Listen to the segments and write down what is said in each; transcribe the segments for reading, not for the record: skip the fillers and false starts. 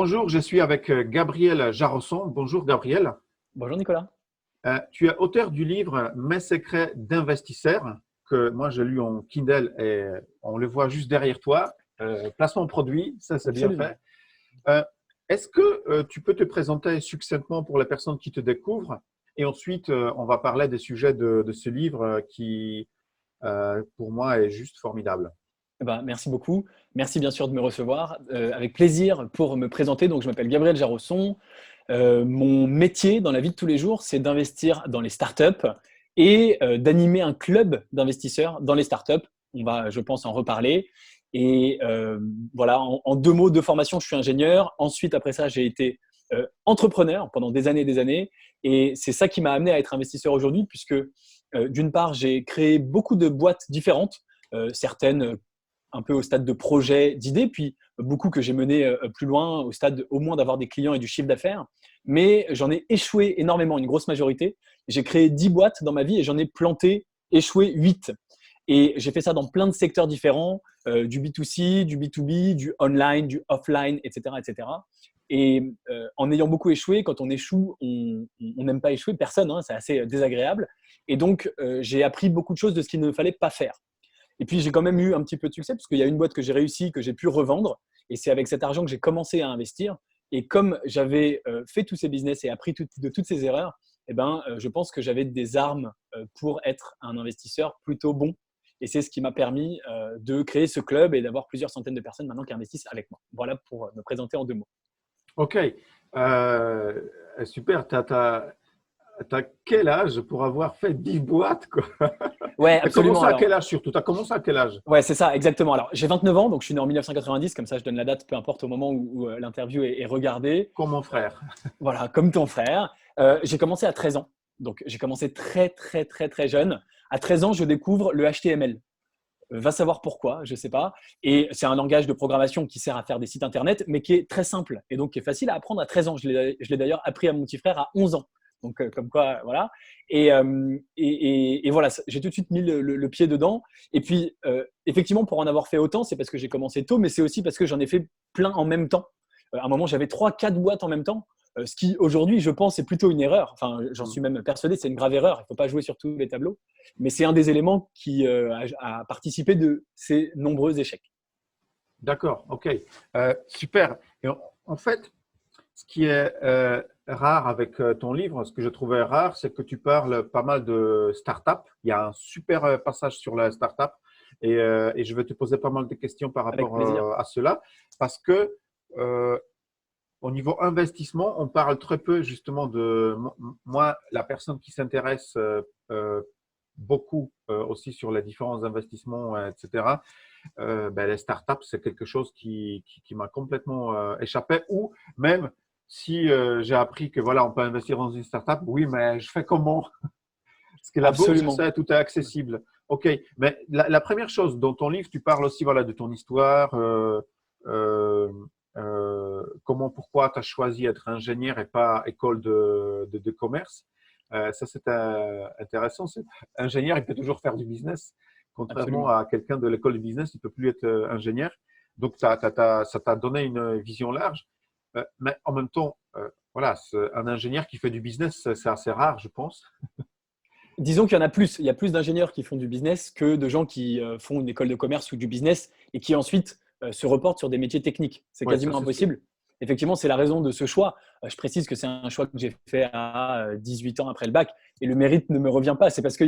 Bonjour, je suis avec Gabriel Jarosson. Bonjour Gabriel. Bonjour Nicolas. Tu es auteur du livre Mes secrets d'investisseur, que moi j'ai lu en Kindle et on le voit juste derrière toi. Placement produit, ça c'est bien Absolument. fait. Euh, Est-ce que tu peux te présenter succinctement pour les personnes qui te découvrent et ensuite on va parler des sujets de ce livre qui pour moi est juste formidable. Merci beaucoup. Merci bien sûr de me recevoir. Avec plaisir pour me présenter. Donc, je m'appelle Gabriel Jarosson. Mon métier dans la vie de tous les jours, c'est d'investir dans les startups et d'animer un club d'investisseurs dans les startups. On va, je pense, en reparler. Et voilà, en deux mots de formation, je suis ingénieur. Ensuite, après ça, j'ai été entrepreneur pendant des années et des années. Et c'est ça qui m'a amené à être investisseur aujourd'hui, puisque d'une part, j'ai créé beaucoup de boîtes différentes, certaines un peu au stade de projet, d'idée, puis beaucoup que j'ai mené plus loin, au stade au moins d'avoir des clients et du chiffre d'affaires. Mais j'en ai échoué énormément, une grosse majorité. J'ai créé 10 boîtes dans ma vie et j'en ai planté, échoué 8. Et j'ai fait ça dans plein de secteurs différents, du B2C, du B2B, du online, du offline, etc. etc. Et en ayant beaucoup échoué, quand on échoue, on n'aime pas échouer, personne, hein, c'est assez désagréable. Et donc, j'ai appris beaucoup de choses de ce qu'il ne fallait pas faire. Et puis, j'ai quand même eu un petit peu de succès parce qu'il y a une boîte que j'ai réussi, que j'ai pu revendre. Et c'est avec cet argent que j'ai commencé à investir. Et comme j'avais fait tous ces business et appris de toutes ces erreurs, je pense que j'avais des armes pour être un investisseur plutôt bon. Et c'est ce qui m'a permis de créer ce club et d'avoir plusieurs centaines de personnes maintenant qui investissent avec moi. Voilà pour me présenter en deux mots. Ok. Euh, Super. T'as quel âge pour avoir fait 10 boîtes, quoi? Ouais, T'as absolument. commencé à quel Alors, âge surtout? T'as commencé à quel âge? ouais, c'est ça, exactement. Alors, j'ai 29 ans, donc je suis né en 1990, comme ça je donne la date, peu importe au moment où l'interview est regardée. Comme mon frère. Voilà, comme ton frère. J'ai commencé à 13 ans. Donc, j'ai commencé très, très, très, très jeune. À 13 ans, je découvre le HTML. Va savoir pourquoi, je ne sais pas. Et c'est un langage de programmation qui sert à faire des sites internet, mais qui est très simple et donc qui est facile à apprendre à 13 ans. Je l'ai d'ailleurs appris à mon petit frère à 11 ans. Donc, comme quoi, voilà. Et voilà, j'ai tout de suite mis le pied dedans. Et puis, effectivement, pour en avoir fait autant, c'est parce que j'ai commencé tôt, mais c'est aussi parce que j'en ai fait plein en même temps. À un moment, j'avais 3, 4 boîtes en même temps. Ce qui, aujourd'hui, je pense, est plutôt une erreur. Enfin, j'en suis même persuadé, c'est une grave erreur. Il ne faut pas jouer sur tous les tableaux. Mais c'est un des éléments qui a participé de ces nombreux échecs. D'accord, ok. Super. Et en fait, ce qui est rare avec ton livre, ce que je trouvais rare, c'est que tu parles pas mal de start-up. Il y a un super passage sur la start-up et je vais te poser pas mal de questions par Avec rapport plaisir. à cela parce que euh, au niveau investissement, on parle très peu justement de moi, la personne qui s'intéresse beaucoup aussi sur les différents investissements, etc. Les startups, c'est quelque chose qui m'a complètement échappé. Ou même si j'ai appris que voilà, on peut investir dans une startup, oui, mais je fais comment? Parce que la bourse, Absolument. ça, tout est accessible. OK, mais la première chose, dans ton livre, tu parles aussi voilà, de ton histoire, euh, comment, pourquoi tu as choisi d'être ingénieur et pas école de commerce. Ça, c'est intéressant. Ingénieur, il peut toujours faire du business, contrairement Absolument. à quelqu'un de l'école de business, il ne peut plus être ingénieur. Donc, ça t'a donné une vision large. Mais en même temps, voilà, un ingénieur qui fait du business, c'est assez rare, je pense. Disons qu'il y en a plus. Il y a plus d'ingénieurs qui font du business que de gens qui font une école de commerce ou du business et qui ensuite se reportent sur des métiers techniques. C'est Oui, ça, quasiment c'est sûr. impossible. Effectivement, c'est la raison de ce choix. Je précise que c'est un choix que j'ai fait à 18 ans après le bac et le mérite ne me revient pas. C'est parce que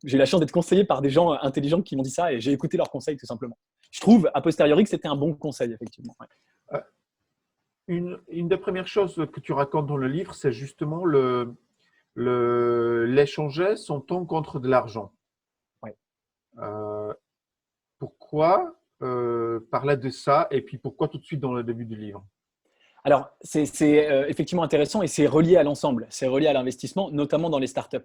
j'ai la chance d'être conseillé par des gens intelligents qui m'ont dit ça et j'ai écouté leurs conseils tout simplement. Je trouve a posteriori que c'était un bon conseil, effectivement. Ouais. Euh, une des premières choses que tu racontes dans le livre, c'est justement l'échanger son temps contre de l'argent. Ouais. Euh, Pourquoi parler de ça et puis pourquoi tout de suite dans le début du livre? Alors, c'est effectivement intéressant et c'est relié à l'ensemble. C'est relié à l'investissement, notamment dans les startups.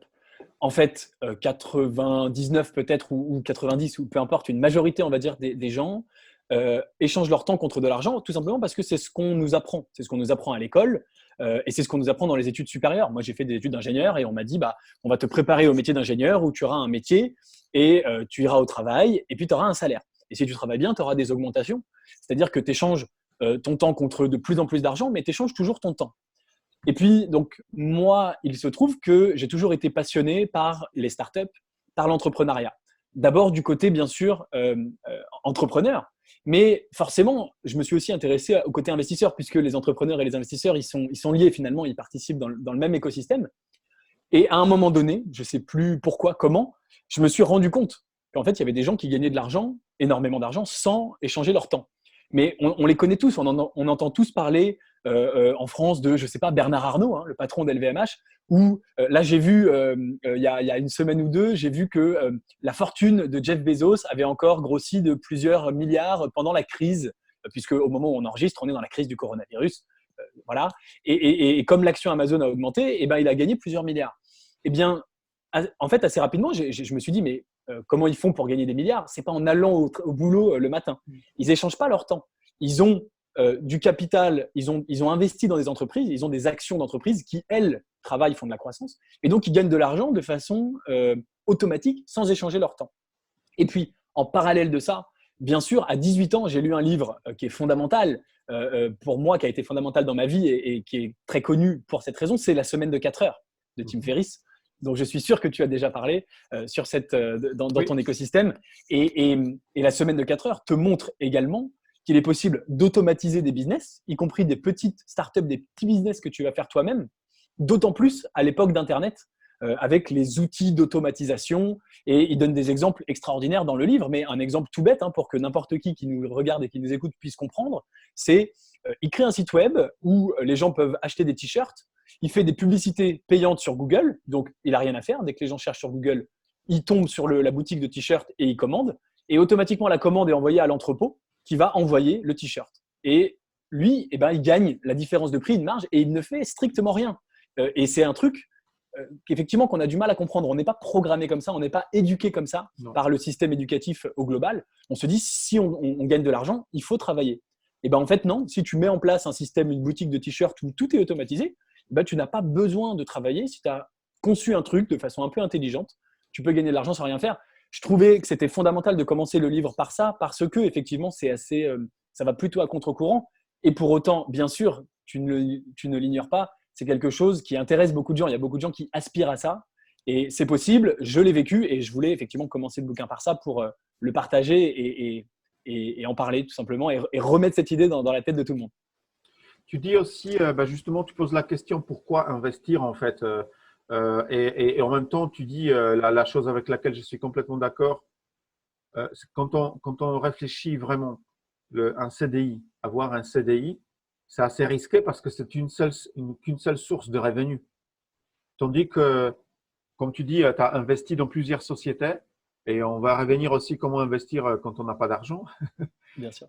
En fait, 99 peut-être ou 90 ou peu importe, une majorité, on va dire, des gens échangent leur temps contre de l'argent, tout simplement parce que c'est ce qu'on nous apprend. C'est ce qu'on nous apprend à l'école et c'est ce qu'on nous apprend dans les études supérieures. Moi, j'ai fait des études d'ingénieur et on m'a dit, bah, on va te préparer au métier d'ingénieur où tu auras un métier et tu iras au travail et puis tu auras un salaire. Et si tu travailles bien, tu auras des augmentations. C'est-à-dire que tu échanges ton temps contre de plus en plus d'argent, mais tu échanges toujours ton temps. Et puis, donc, moi, il se trouve que j'ai toujours été passionné par les startups, par l'entrepreneuriat. D'abord du côté, bien sûr, entrepreneur, mais forcément, je me suis aussi intéressé au côté investisseur, puisque les entrepreneurs et les investisseurs, ils sont liés finalement, ils participent dans le même écosystème. Et à un moment donné, je ne sais plus pourquoi, comment, je me suis rendu compte qu'en fait, il y avait des gens qui gagnaient de l'argent, énormément d'argent, sans échanger leur temps. Mais on les connaît tous, on entend tous parler en France de, je ne sais pas, Bernard Arnault, hein, le patron d'LVMH, où là, j'ai vu, il y a une semaine ou deux, j'ai vu que la fortune de Jeff Bezos avait encore grossi de plusieurs milliards pendant la crise, puisque au moment où on enregistre, on est dans la crise du coronavirus. Voilà. Et comme l'action Amazon a augmenté, eh ben, il a gagné plusieurs milliards. Eh bien, en fait, assez rapidement, je me suis dit, mais comment ils font pour gagner des milliards? C'est pas en allant au boulot le matin. Ils échangent pas leur temps. Ils ont du capital, ils ont investi dans des entreprises, ils ont des actions d'entreprises qui, elles, travaillent, font de la croissance. Et donc, ils gagnent de l'argent de façon automatique, sans échanger leur temps. Et puis, en parallèle de ça, bien sûr, à 18 ans, j'ai lu un livre qui est fondamental pour moi, qui a été fondamental dans ma vie et qui est très connu pour cette raison, c'est La semaine de 4 heures de Tim Ferriss. Donc, je suis sûr que tu as déjà parlé dans Oui. ton écosystème. Et la semaine de 4 heures te montre également qu'il est possible d'automatiser des business, y compris des petites startups, des petits business que tu vas faire toi-même, d'autant plus à l'époque d'Internet, avec les outils d'automatisation. Et il donne des exemples extraordinaires dans le livre, mais un exemple tout bête, hein, pour que n'importe qui nous regarde et qui nous écoute puisse comprendre, c'est il crée un site web où les gens peuvent acheter des t-shirts, il fait des publicités payantes sur Google, donc il n'a rien à faire. Dès que les gens cherchent sur Google, ils tombent sur la boutique de t-shirts et ils commandent. Et automatiquement, la commande est envoyée à l'entrepôt qui va envoyer le t-shirt. Et lui, eh ben, il gagne la différence de prix, une marge, et il ne fait strictement rien. Et c'est un truc qu'effectivement qu'on a du mal à comprendre. On n'est pas programmé comme ça, on n'est pas éduqué comme ça par le système éducatif au global. On se dit, si on gagne de l'argent, il faut travailler. Et ben en fait, non. Si tu mets en place un système, une boutique de t-shirts où tout est automatisé, ben, tu n'as pas besoin de travailler. Si tu as conçu un truc de façon un peu intelligente, tu peux gagner de l'argent sans rien faire. Je trouvais que c'était fondamental de commencer le livre par ça, parce que effectivement, c'est assez, ça va plutôt à contre-courant. Et pour autant, bien sûr, tu ne l'ignores pas, c'est quelque chose qui intéresse beaucoup de gens. Il y a beaucoup de gens qui aspirent à ça. Et c'est possible, je l'ai vécu et je voulais effectivement commencer le bouquin par ça pour le partager et en parler tout simplement et remettre cette idée dans la tête de tout le monde. Tu dis aussi, justement, tu poses la question pourquoi investir en fait. Et en même temps, tu dis la chose avec laquelle je suis complètement d'accord. C'est quand on réfléchit vraiment un CDI, avoir un CDI, c'est assez risqué parce que c'est qu'une seule source de revenus. Tandis que, comme tu dis, tu as investi dans plusieurs sociétés et on va revenir aussi comment investir quand on n'a pas d'argent. Bien sûr.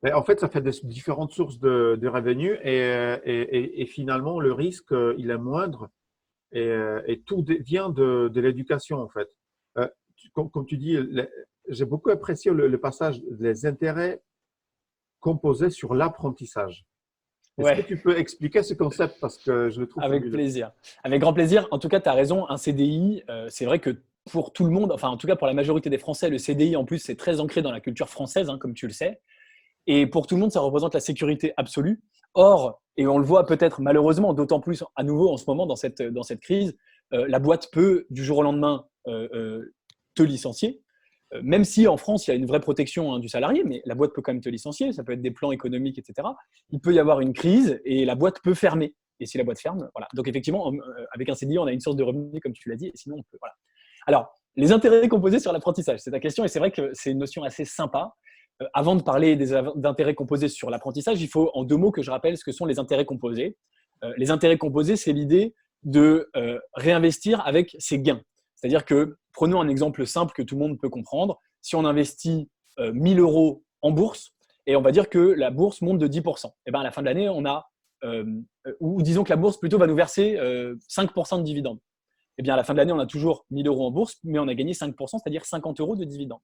Mais en fait, ça fait différentes sources de revenus et finalement, le risque, il est moindre et tout vient de l'éducation en fait. Comme tu dis, j'ai beaucoup apprécié le passage des intérêts composés sur l'apprentissage. Est-ce que Ouais. tu peux expliquer ce concept parce que je le trouve Avec fabuleux. plaisir. Avec grand plaisir. En tout cas, tu as raison. Un CDI, c'est vrai que pour tout le monde, enfin en tout cas pour la majorité des Français, le CDI en plus, c'est très ancré dans la culture française, hein, comme tu le sais. Et pour tout le monde, ça représente la sécurité absolue. Or, et on le voit peut-être malheureusement, d'autant plus à nouveau en ce moment dans cette crise, la boîte peut du jour au lendemain te licencier. Même si en France, il y a une vraie protection, hein, du salarié, mais la boîte peut quand même te licencier, ça peut être des plans économiques, etc. Il peut y avoir une crise et la boîte peut fermer. Et si la boîte ferme, voilà. Donc effectivement, avec un CDI, on a une source de revenus, comme tu l'as dit, et sinon on peut. Voilà. Alors, les intérêts composés sur l'apprentissage, c'est ta question, et c'est vrai que c'est une notion assez sympa. Avant de parler d'intérêts composés sur l'apprentissage, il faut en 2 mots que je rappelle ce que sont les intérêts composés. Les intérêts composés, c'est l'idée de réinvestir avec ses gains. C'est-à-dire que, prenons un exemple simple que tout le monde peut comprendre. Si on investit 1000 euros en bourse, et on va dire que la bourse monte de 10%, et ben à la fin de l'année, on a, ou disons que la bourse plutôt va nous verser 5% de dividendes. Et bien à la fin de l'année, on a toujours 1000 euros en bourse, mais on a gagné 5%, c'est-à-dire 50 euros de dividendes.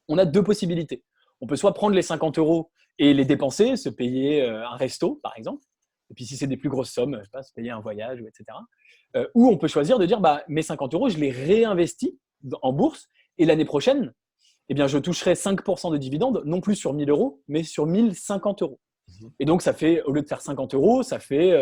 On a 2 possibilités. On peut soit prendre les 50 euros et les dépenser, se payer un resto, par exemple. Et puis, si c'est des plus grosses sommes, je sais pas, se payer un voyage, etc. Ou on peut choisir de dire, bah, mes 50 euros, je les réinvestis en bourse et l'année prochaine, eh bien, je toucherai 5% de dividendes, non plus sur 1 000 euros, mais sur 1 050 euros. Et donc, ça fait, au lieu de faire 50 euros, ça fait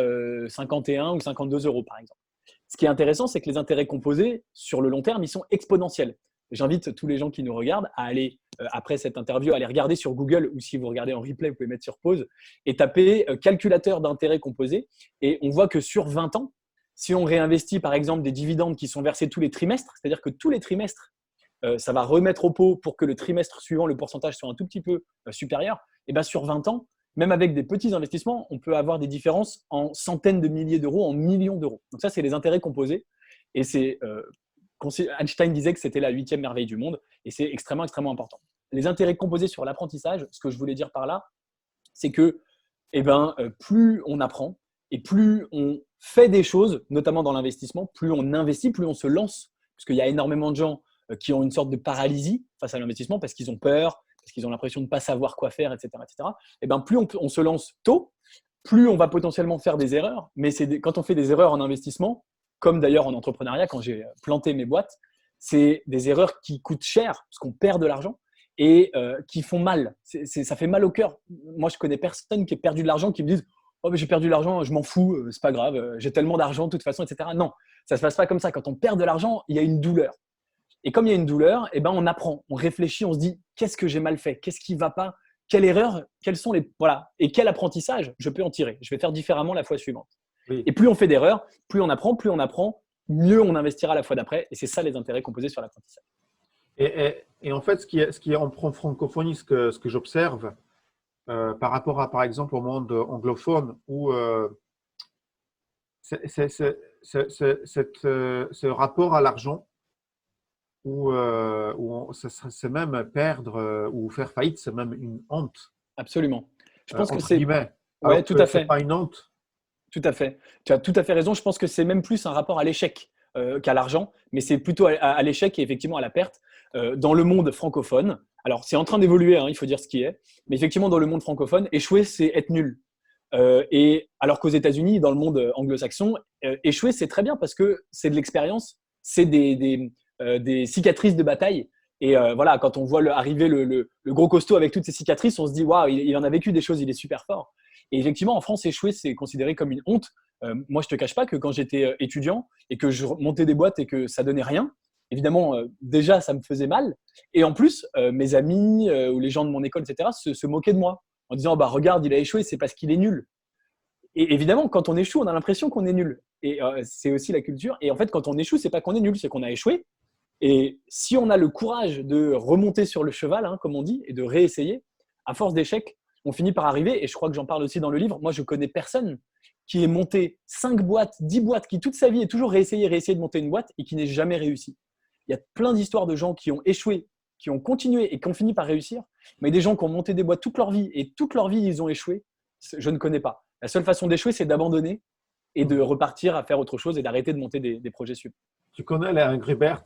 51 ou 52 euros, par exemple. Ce qui est intéressant, c'est que les intérêts composés, sur le long terme, ils sont exponentiels. J'invite tous les gens qui nous regardent à aller, après cette interview, à aller regarder sur Google, ou si vous regardez en replay, vous pouvez mettre sur pause, et taper calculateur d'intérêts composés. Et on voit que sur 20 ans, si on réinvestit par exemple des dividendes qui sont versés tous les trimestres, c'est-à-dire que tous les trimestres, ça va remettre au pot pour que le trimestre suivant, le pourcentage soit un tout petit peu supérieur, et bien sur 20 ans, même avec des petits investissements, on peut avoir des différences en centaines de milliers d'euros, en millions d'euros. Donc ça, c'est les intérêts composés. Et c'est Einstein disait que c'était la 8e merveille du monde, et c'est extrêmement, extrêmement important. Les intérêts composés sur l'apprentissage, ce que je voulais dire par là, c'est que plus on apprend et plus on fait des choses, notamment dans l'investissement, plus on investit, plus on se lance. Parce qu'il y a énormément de gens qui ont une sorte de paralysie face à l'investissement parce qu'ils ont peur, parce qu'ils ont l'impression de ne pas savoir quoi faire, etc. etc. Et plus on se lance tôt, plus on va potentiellement faire des erreurs. Mais quand on fait des erreurs en investissement, comme d'ailleurs en entrepreneuriat, quand j'ai planté mes boîtes, c'est des erreurs qui coûtent cher, parce qu'on perd de l'argent, et qui font mal. Ça fait mal au cœur. Moi, je connais personne qui ait perdu de l'argent qui me dise « Oh, mais j'ai perdu de l'argent, je m'en fous, c'est pas grave, j'ai tellement d'argent de toute façon, etc. » Non, ça se passe pas comme ça. Quand on perd de l'argent, il y a une douleur. Et comme il y a une douleur, on apprend, on réfléchit, on se dit « Qu'est-ce que j'ai mal fait? Qu'est-ce qui ne va pas? Quelle erreur? Quels sont les… » Voilà. Et quel apprentissage je peux en tirer? Je vais faire différemment la fois suivante. Oui. Et plus on fait d'erreurs, plus on apprend, mieux on investira la fois d'après. Et c'est ça les intérêts composés sur l'apprentissage. Et en fait, ce qui est en francophonie, ce que j'observe par rapport à, par exemple, au monde anglophone, où ce rapport à l'argent, où c'est même perdre ou faire faillite, c'est même une honte. Absolument. Je pense que Entre c'est… guillemets. Ouais, Alors tout que à c'est fait. pas une honte. Tout à fait. Tu as tout à fait raison. Je pense que c'est même plus un rapport à l'échec qu'à l'argent, mais c'est plutôt à l'échec et effectivement à la perte dans le monde francophone. Alors, c'est en train d'évoluer, hein, il faut dire ce qui est, mais effectivement, dans le monde francophone, échouer, c'est être nul. Et alors qu'aux États-Unis, dans le monde anglo-saxon, échouer, c'est très bien parce que c'est de l'expérience, c'est des cicatrices de bataille. Et voilà, quand on voit arriver le gros costaud avec toutes ces cicatrices, on se dit waouh, il en a vécu des choses, il est super fort. Et effectivement, en France, échouer, c'est considéré comme une honte. Moi, je te cache pas que quand j'étais étudiant et que je montais des boîtes et que ça donnait rien, évidemment, déjà, ça me faisait mal. Et en plus, mes amis ou les gens de mon école, etc., se moquaient de moi en disant bah regarde, il a échoué, c'est parce qu'il est nul. Et évidemment, quand on échoue, on a l'impression qu'on est nul. Et c'est aussi la culture. Et en fait, quand on échoue, c'est pas qu'on est nul, c'est qu'on a échoué. Et si on a le courage de remonter sur le cheval, hein, comme on dit, et de réessayer, à force d'échecs, on finit par arriver. Et je crois que j'en parle aussi dans le livre. Moi, je connais personne qui ait monté 5 boîtes, 10 boîtes, qui toute sa vie ait toujours réessayé de monter une boîte et qui n'ait jamais réussi. Il y a plein d'histoires de gens qui ont échoué, qui ont continué et qui ont fini par réussir, mais des gens qui ont monté des boîtes toute leur vie et toute leur vie, ils ont échoué, je ne connais pas. La seule façon d'échouer, c'est d'abandonner et de repartir à faire autre chose et d'arrêter de monter des projets sup. Tu connais les Angry Birds,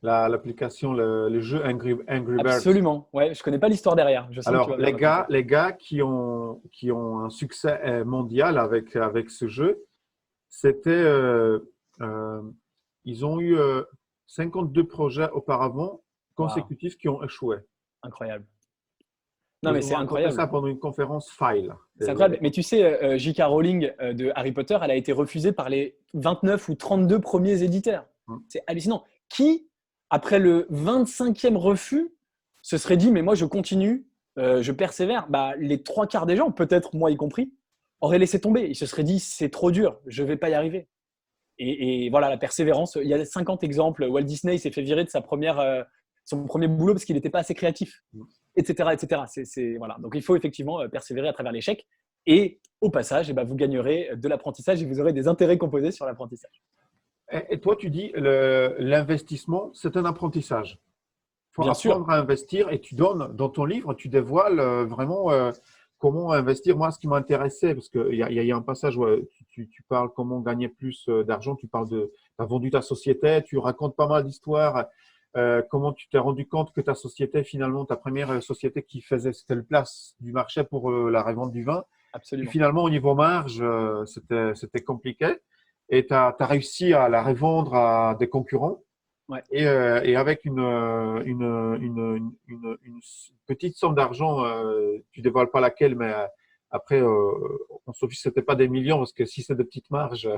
l'application, le jeu Angry Birds? Absolument. Ouais, je connais pas l'histoire derrière. Je sens que tu Alors, vas me raconter. les gars qui ont un succès mondial avec ce jeu, c'était, ils ont eu 52 projets auparavant Wow, consécutifs qui ont échoué. incroyable. Non, mais Ils ont c'est raconté incroyable. ça pendant une conférence File. C'est incroyable. Mais tu sais, J.K. Rowling de Harry Potter, elle a été refusée par les 29 ou 32 premiers éditeurs. C'est hallucinant. Qui, après le 25e refus, se serait dit, mais moi, je continue, je persévère? Les 3 quarts des gens, peut-être moi y compris, auraient laissé tomber. Ils se seraient dit, c'est trop dur, je ne vais pas y arriver. Et voilà, la persévérance. Il y a 50 exemples. Walt Disney s'est fait virer de son premier boulot parce qu'il n'était pas assez créatif, etc. etc. Voilà. Donc, il faut effectivement persévérer à travers l'échec. Et au passage, vous gagnerez de l'apprentissage et vous aurez des intérêts composés sur l'apprentissage. Et toi, tu dis l'investissement, c'est un apprentissage. Il faut Bien sûr. apprendre à investir et tu donnes, dans ton livre, tu dévoiles vraiment comment investir. Moi, ce qui m'intéressait, parce qu'il y a un passage où tu parles comment gagner plus d'argent, tu parles tu as vendu ta société, tu racontes pas mal d'histoires, comment tu t'es rendu compte que ta société, finalement, ta première société qui faisait, c'était le place du marché pour la revente du vin. Puis Absolument. finalement, au niveau marge, c'était compliqué et tu as réussi à la revendre à des concurrents. Ouais. Et avec une petite somme d'argent, tu dévoiles pas laquelle, mais après, on se fiche, c'était pas des millions, parce que si c'est de petites marges,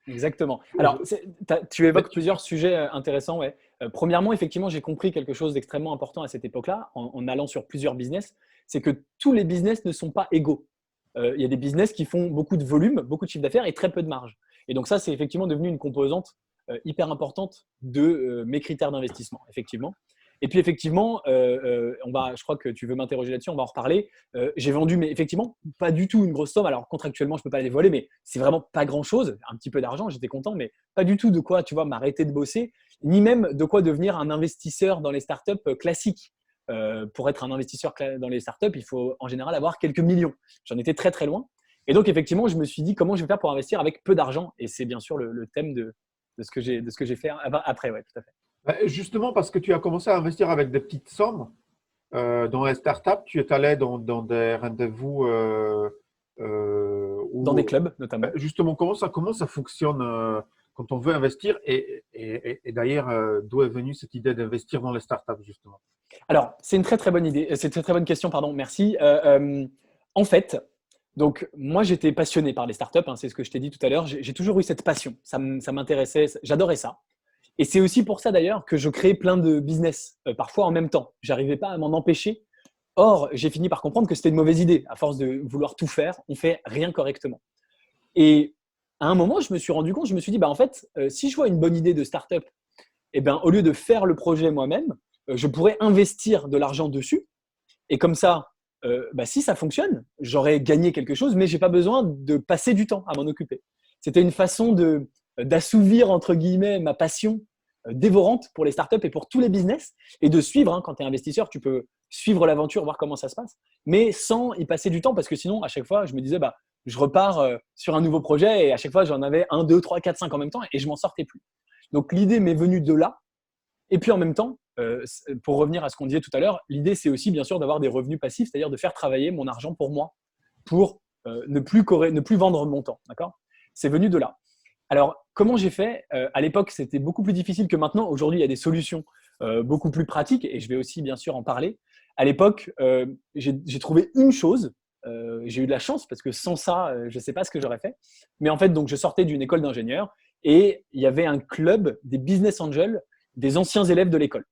Exactement. je- Alors, tu mais évoques plusieurs sujets intéressants. Ouais. Premièrement, effectivement, j'ai compris quelque chose d'extrêmement important à cette époque-là, en allant sur plusieurs business, c'est que tous les business ne sont pas égaux. Il y a des business qui font beaucoup de volume, beaucoup de chiffre d'affaires et très peu de marge. Et donc ça, c'est effectivement devenu une composante hyper importante de mes critères d'investissement, effectivement. Et puis effectivement, je crois que tu veux m'interroger là-dessus, on va en reparler. J'ai vendu, mais effectivement, pas du tout une grosse somme. Alors contractuellement, je ne peux pas les voler, mais c'est vraiment pas grand-chose. Un petit peu d'argent, j'étais content, mais pas du tout de quoi, tu vois, m'arrêter de bosser, ni même de quoi devenir un investisseur dans les startups classiques. Pour être un investisseur dans les startups, il faut en général avoir quelques millions. J'en étais très très loin. Et donc effectivement, je me suis dit comment je vais faire pour investir avec peu d'argent. Et c'est bien sûr le thème de ce que j'ai fait après, ouais, tout à fait. justement, parce que tu as commencé à investir avec des petites sommes dans les startups, tu es allé dans des rendez-vous Dans des où, clubs notamment. justement, comment ça fonctionne quand on veut investir et d'ailleurs, d'où est venue cette idée d'investir dans les startups, justement? Alors, c'est une très très bonne idée. C'est une très très bonne question, pardon. Merci. En fait, donc moi j'étais passionné par les startups. Hein, c'est ce que je t'ai dit tout à l'heure. J'ai toujours eu cette passion. Ça m'intéressait. J'adorais ça. Et c'est aussi pour ça d'ailleurs que je créais plein de business, parfois en même temps. J'arrivais pas à m'en empêcher. Or, j'ai fini par comprendre que c'était une mauvaise idée. À force de vouloir tout faire, on fait rien correctement. Et à un moment, je me suis rendu compte, je me suis dit, bah en fait, si je vois une bonne idée de startup, eh ben, au lieu de faire le projet moi-même, je pourrais investir de l'argent dessus. Et comme ça, bah, si ça fonctionne, j'aurais gagné quelque chose, mais j'ai pas besoin de passer du temps à m'en occuper. C'était une façon d'assouvir, entre guillemets, ma passion dévorante pour les startups et pour tous les business et de suivre. Hein, quand tu es investisseur, tu peux suivre l'aventure, voir comment ça se passe, mais sans y passer du temps parce que sinon, à chaque fois, je me disais, bah, je repars sur un nouveau projet et à chaque fois, j'en avais 1, 2, 3, 4, 5 en même temps et je m'en sortais plus. Donc, l'idée m'est venue de là. Et puis en même temps, pour revenir à ce qu'on disait tout à l'heure, l'idée c'est aussi bien sûr d'avoir des revenus passifs, c'est-à-dire de faire travailler mon argent pour moi, pour ne plus vendre mon temps. D'accord ? C'est venu de là. Alors, comment j'ai fait ? À l'époque, c'était beaucoup plus difficile que maintenant. Aujourd'hui, il y a des solutions beaucoup plus pratiques et je vais aussi bien sûr en parler. À l'époque, j'ai trouvé une chose. J'ai eu de la chance parce que sans ça, je ne sais pas ce que j'aurais fait. Mais en fait, donc, je sortais d'une école d'ingénieur et il y avait un club des business angels des anciens élèves de l'école.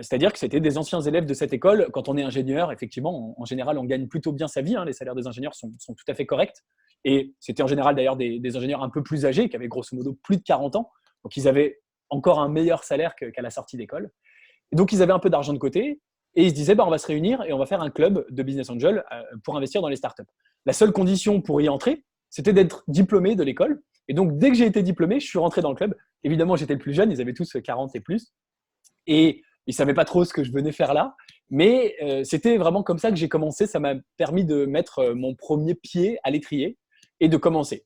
C'est-à-dire que c'était des anciens élèves de cette école. Quand on est ingénieur, effectivement, en général, on gagne plutôt bien sa vie. Hein, les salaires des ingénieurs sont tout à fait corrects. Et c'était en général d'ailleurs des ingénieurs un peu plus âgés, qui avaient grosso modo plus de 40 ans. Donc, ils avaient encore un meilleur salaire qu'à la sortie d'école. Et donc, ils avaient un peu d'argent de côté. Et ils se disaient, bah, on va se réunir et on va faire un club de business angel pour investir dans les startups. La seule condition pour y entrer, c'était d'être diplômé de l'école. Et donc, dès que j'ai été diplômé, je suis rentré dans le club. Évidemment, j'étais le plus jeune, ils avaient tous 40 et plus. Et ils ne savaient pas trop ce que je venais faire là. Mais c'était vraiment comme ça que j'ai commencé. Ça m'a permis de mettre mon premier pied à l'étrier et de commencer.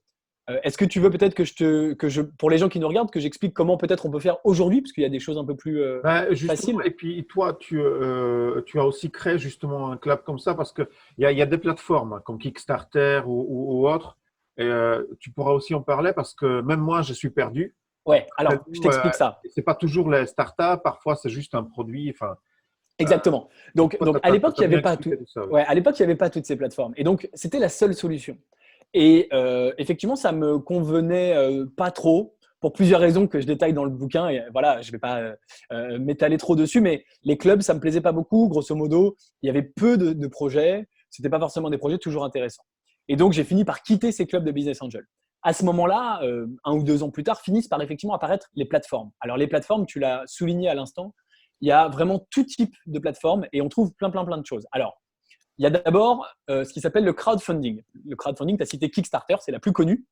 Est-ce que tu veux peut-être pour les gens qui nous regardent, que j'explique comment peut-être on peut faire aujourd'hui, parce qu'il y a des choses un peu plus Ben, justement, faciles. et puis toi, tu as aussi créé justement un club comme ça parce qu'il y a des plateformes hein, comme Kickstarter ou autres. Et tu pourras aussi en parler parce que même moi, je suis perdu. Ouais, Après alors, je tout, t'explique ça. c'est pas toujours les startups, parfois c'est juste un produit. Enfin, euh, Exactement. Donc, toi, tu à l'époque, il as n'y avait bien pas expliqué tout ça. Ouais. ouais, à l'époque, il y avait pas toutes ces plateformes. Et donc, c'était la seule solution. Et effectivement, ça me convenait pas trop pour plusieurs raisons que je détaille dans le bouquin. Et voilà, je vais pas m'étaler trop dessus, mais les clubs, ça me plaisait pas beaucoup. Grosso modo, il y avait peu de projets. C'était pas forcément des projets toujours intéressants. Et donc, j'ai fini par quitter ces clubs de business angel. À ce moment-là, 1 ou 2 ans plus tard, finissent par effectivement apparaître les plateformes. Alors, les plateformes, tu l'as souligné à l'instant, il y a vraiment tout type de plateformes et on trouve plein de choses. Alors, il y a d'abord ce qui s'appelle le crowdfunding. Le crowdfunding, tu as cité Kickstarter, c'est la plus connue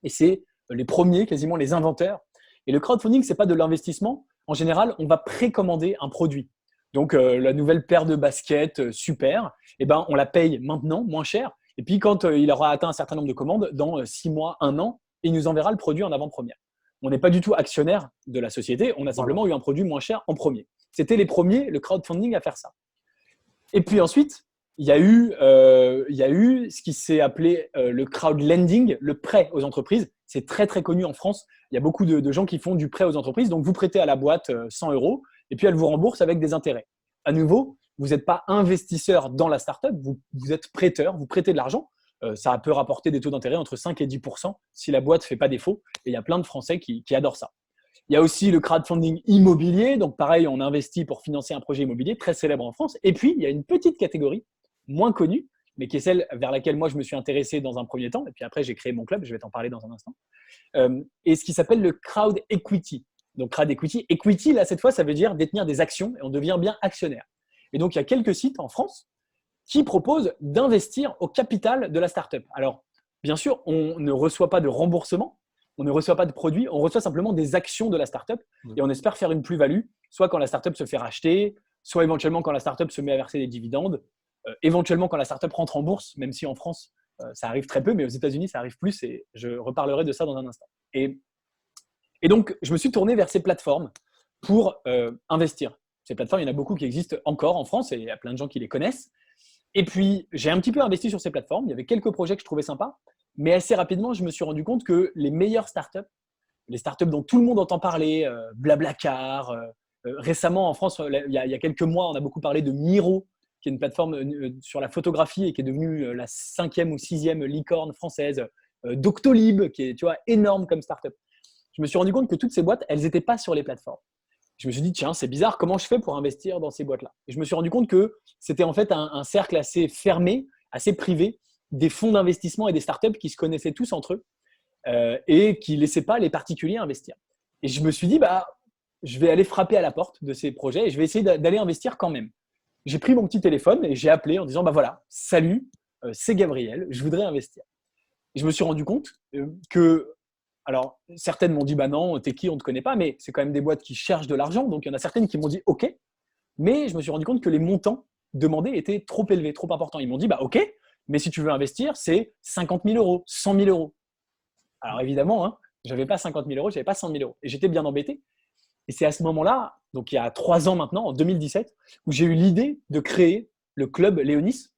et c'est les premiers, quasiment les inventeurs. Et le crowdfunding, ce n'est pas de l'investissement. En général, on va précommander un produit. Donc, la nouvelle paire de baskets, super, eh ben, on la paye maintenant, moins cher. Et puis, quand il aura atteint un certain nombre de commandes, dans 6 mois, 1 an, il nous enverra le produit en avant-première. On n'est pas du tout actionnaire de la société, on a Voilà. simplement eu un produit moins cher en premier. C'était les premiers, le crowdfunding, à faire ça. Et puis ensuite, il y a eu ce qui s'est appelé le crowdlending, le prêt aux entreprises. C'est très, très connu en France. Il y a beaucoup de gens qui font du prêt aux entreprises. Donc, vous prêtez à la boîte 100 euros et puis elle vous rembourse avec des intérêts. À nouveau, vous n'êtes pas investisseur dans la startup, vous êtes prêteur, vous prêtez de l'argent. Ça peut rapporter des taux d'intérêt entre 5 et 10% si la boîte ne fait pas défaut. Et il y a plein de Français qui adorent ça. Il y a aussi le crowdfunding immobilier. Donc, pareil, on investit pour financer un projet immobilier très célèbre en France. Et puis, il y a une petite catégorie moins connue, mais qui est celle vers laquelle moi, je me suis intéressé dans un premier temps. Et puis après, j'ai créé mon club. Je vais t'en parler dans un instant. Et ce qui s'appelle le crowd equity. Donc, crowd equity. Equity, là, cette fois, ça veut dire détenir des actions et on devient bien actionnaire. Et donc, il y a quelques sites en France qui proposent d'investir au capital de la startup. Alors, bien sûr, on ne reçoit pas de remboursement, on ne reçoit pas de produits, on reçoit simplement des actions de la startup et on espère faire une plus-value, soit quand la startup se fait racheter, soit éventuellement quand la startup se met à verser des dividendes, éventuellement quand la startup rentre en bourse, même si en France, ça arrive très peu, mais aux États-Unis, ça arrive plus et je reparlerai de ça dans un instant. Et donc, je me suis tourné vers ces plateformes pour investir. Ces plateformes, il y en a beaucoup qui existent encore en France et il y a plein de gens qui les connaissent. Et puis, j'ai un petit peu investi sur ces plateformes. Il y avait quelques projets que je trouvais sympas. Mais assez rapidement, je me suis rendu compte que les meilleures startups, les startups dont tout le monde entend parler, Blablacar, récemment en France, il y a quelques mois, on a beaucoup parlé de Miro, qui est une plateforme sur la photographie et qui est devenue la 5e ou 6e licorne française, Doctolib, qui est énorme comme startup. Je me suis rendu compte que toutes ces boîtes, elles n'étaient pas sur les plateformes. Je me suis dit, tiens, c'est bizarre, comment je fais pour investir dans ces boîtes-là? Et je me suis rendu compte que c'était en fait un cercle assez fermé, assez privé, des fonds d'investissement et des startups qui se connaissaient tous entre eux et qui ne laissaient pas les particuliers investir. Et je me suis dit, je vais aller frapper à la porte de ces projets et je vais essayer d'aller investir quand même. J'ai pris mon petit téléphone et j'ai appelé en disant, voilà, salut, c'est Gabriel, je voudrais investir. Et je me suis rendu compte que alors, certaines m'ont dit, non, t'es qui, on ne te connaît pas, mais c'est quand même des boîtes qui cherchent de l'argent. Donc, il y en a certaines qui m'ont dit, OK, mais je me suis rendu compte que les montants demandés étaient trop élevés, trop importants. Ils m'ont dit, OK, mais si tu veux investir, c'est 50 000 euros, 100 000 euros. Alors, évidemment, je n'avais pas 50 000 euros, je n'avais pas 100 000 euros. Et j'étais bien embêté. Et c'est à ce moment-là, donc il y a 3 ans maintenant, en 2017, où j'ai eu l'idée de créer le club Léonis,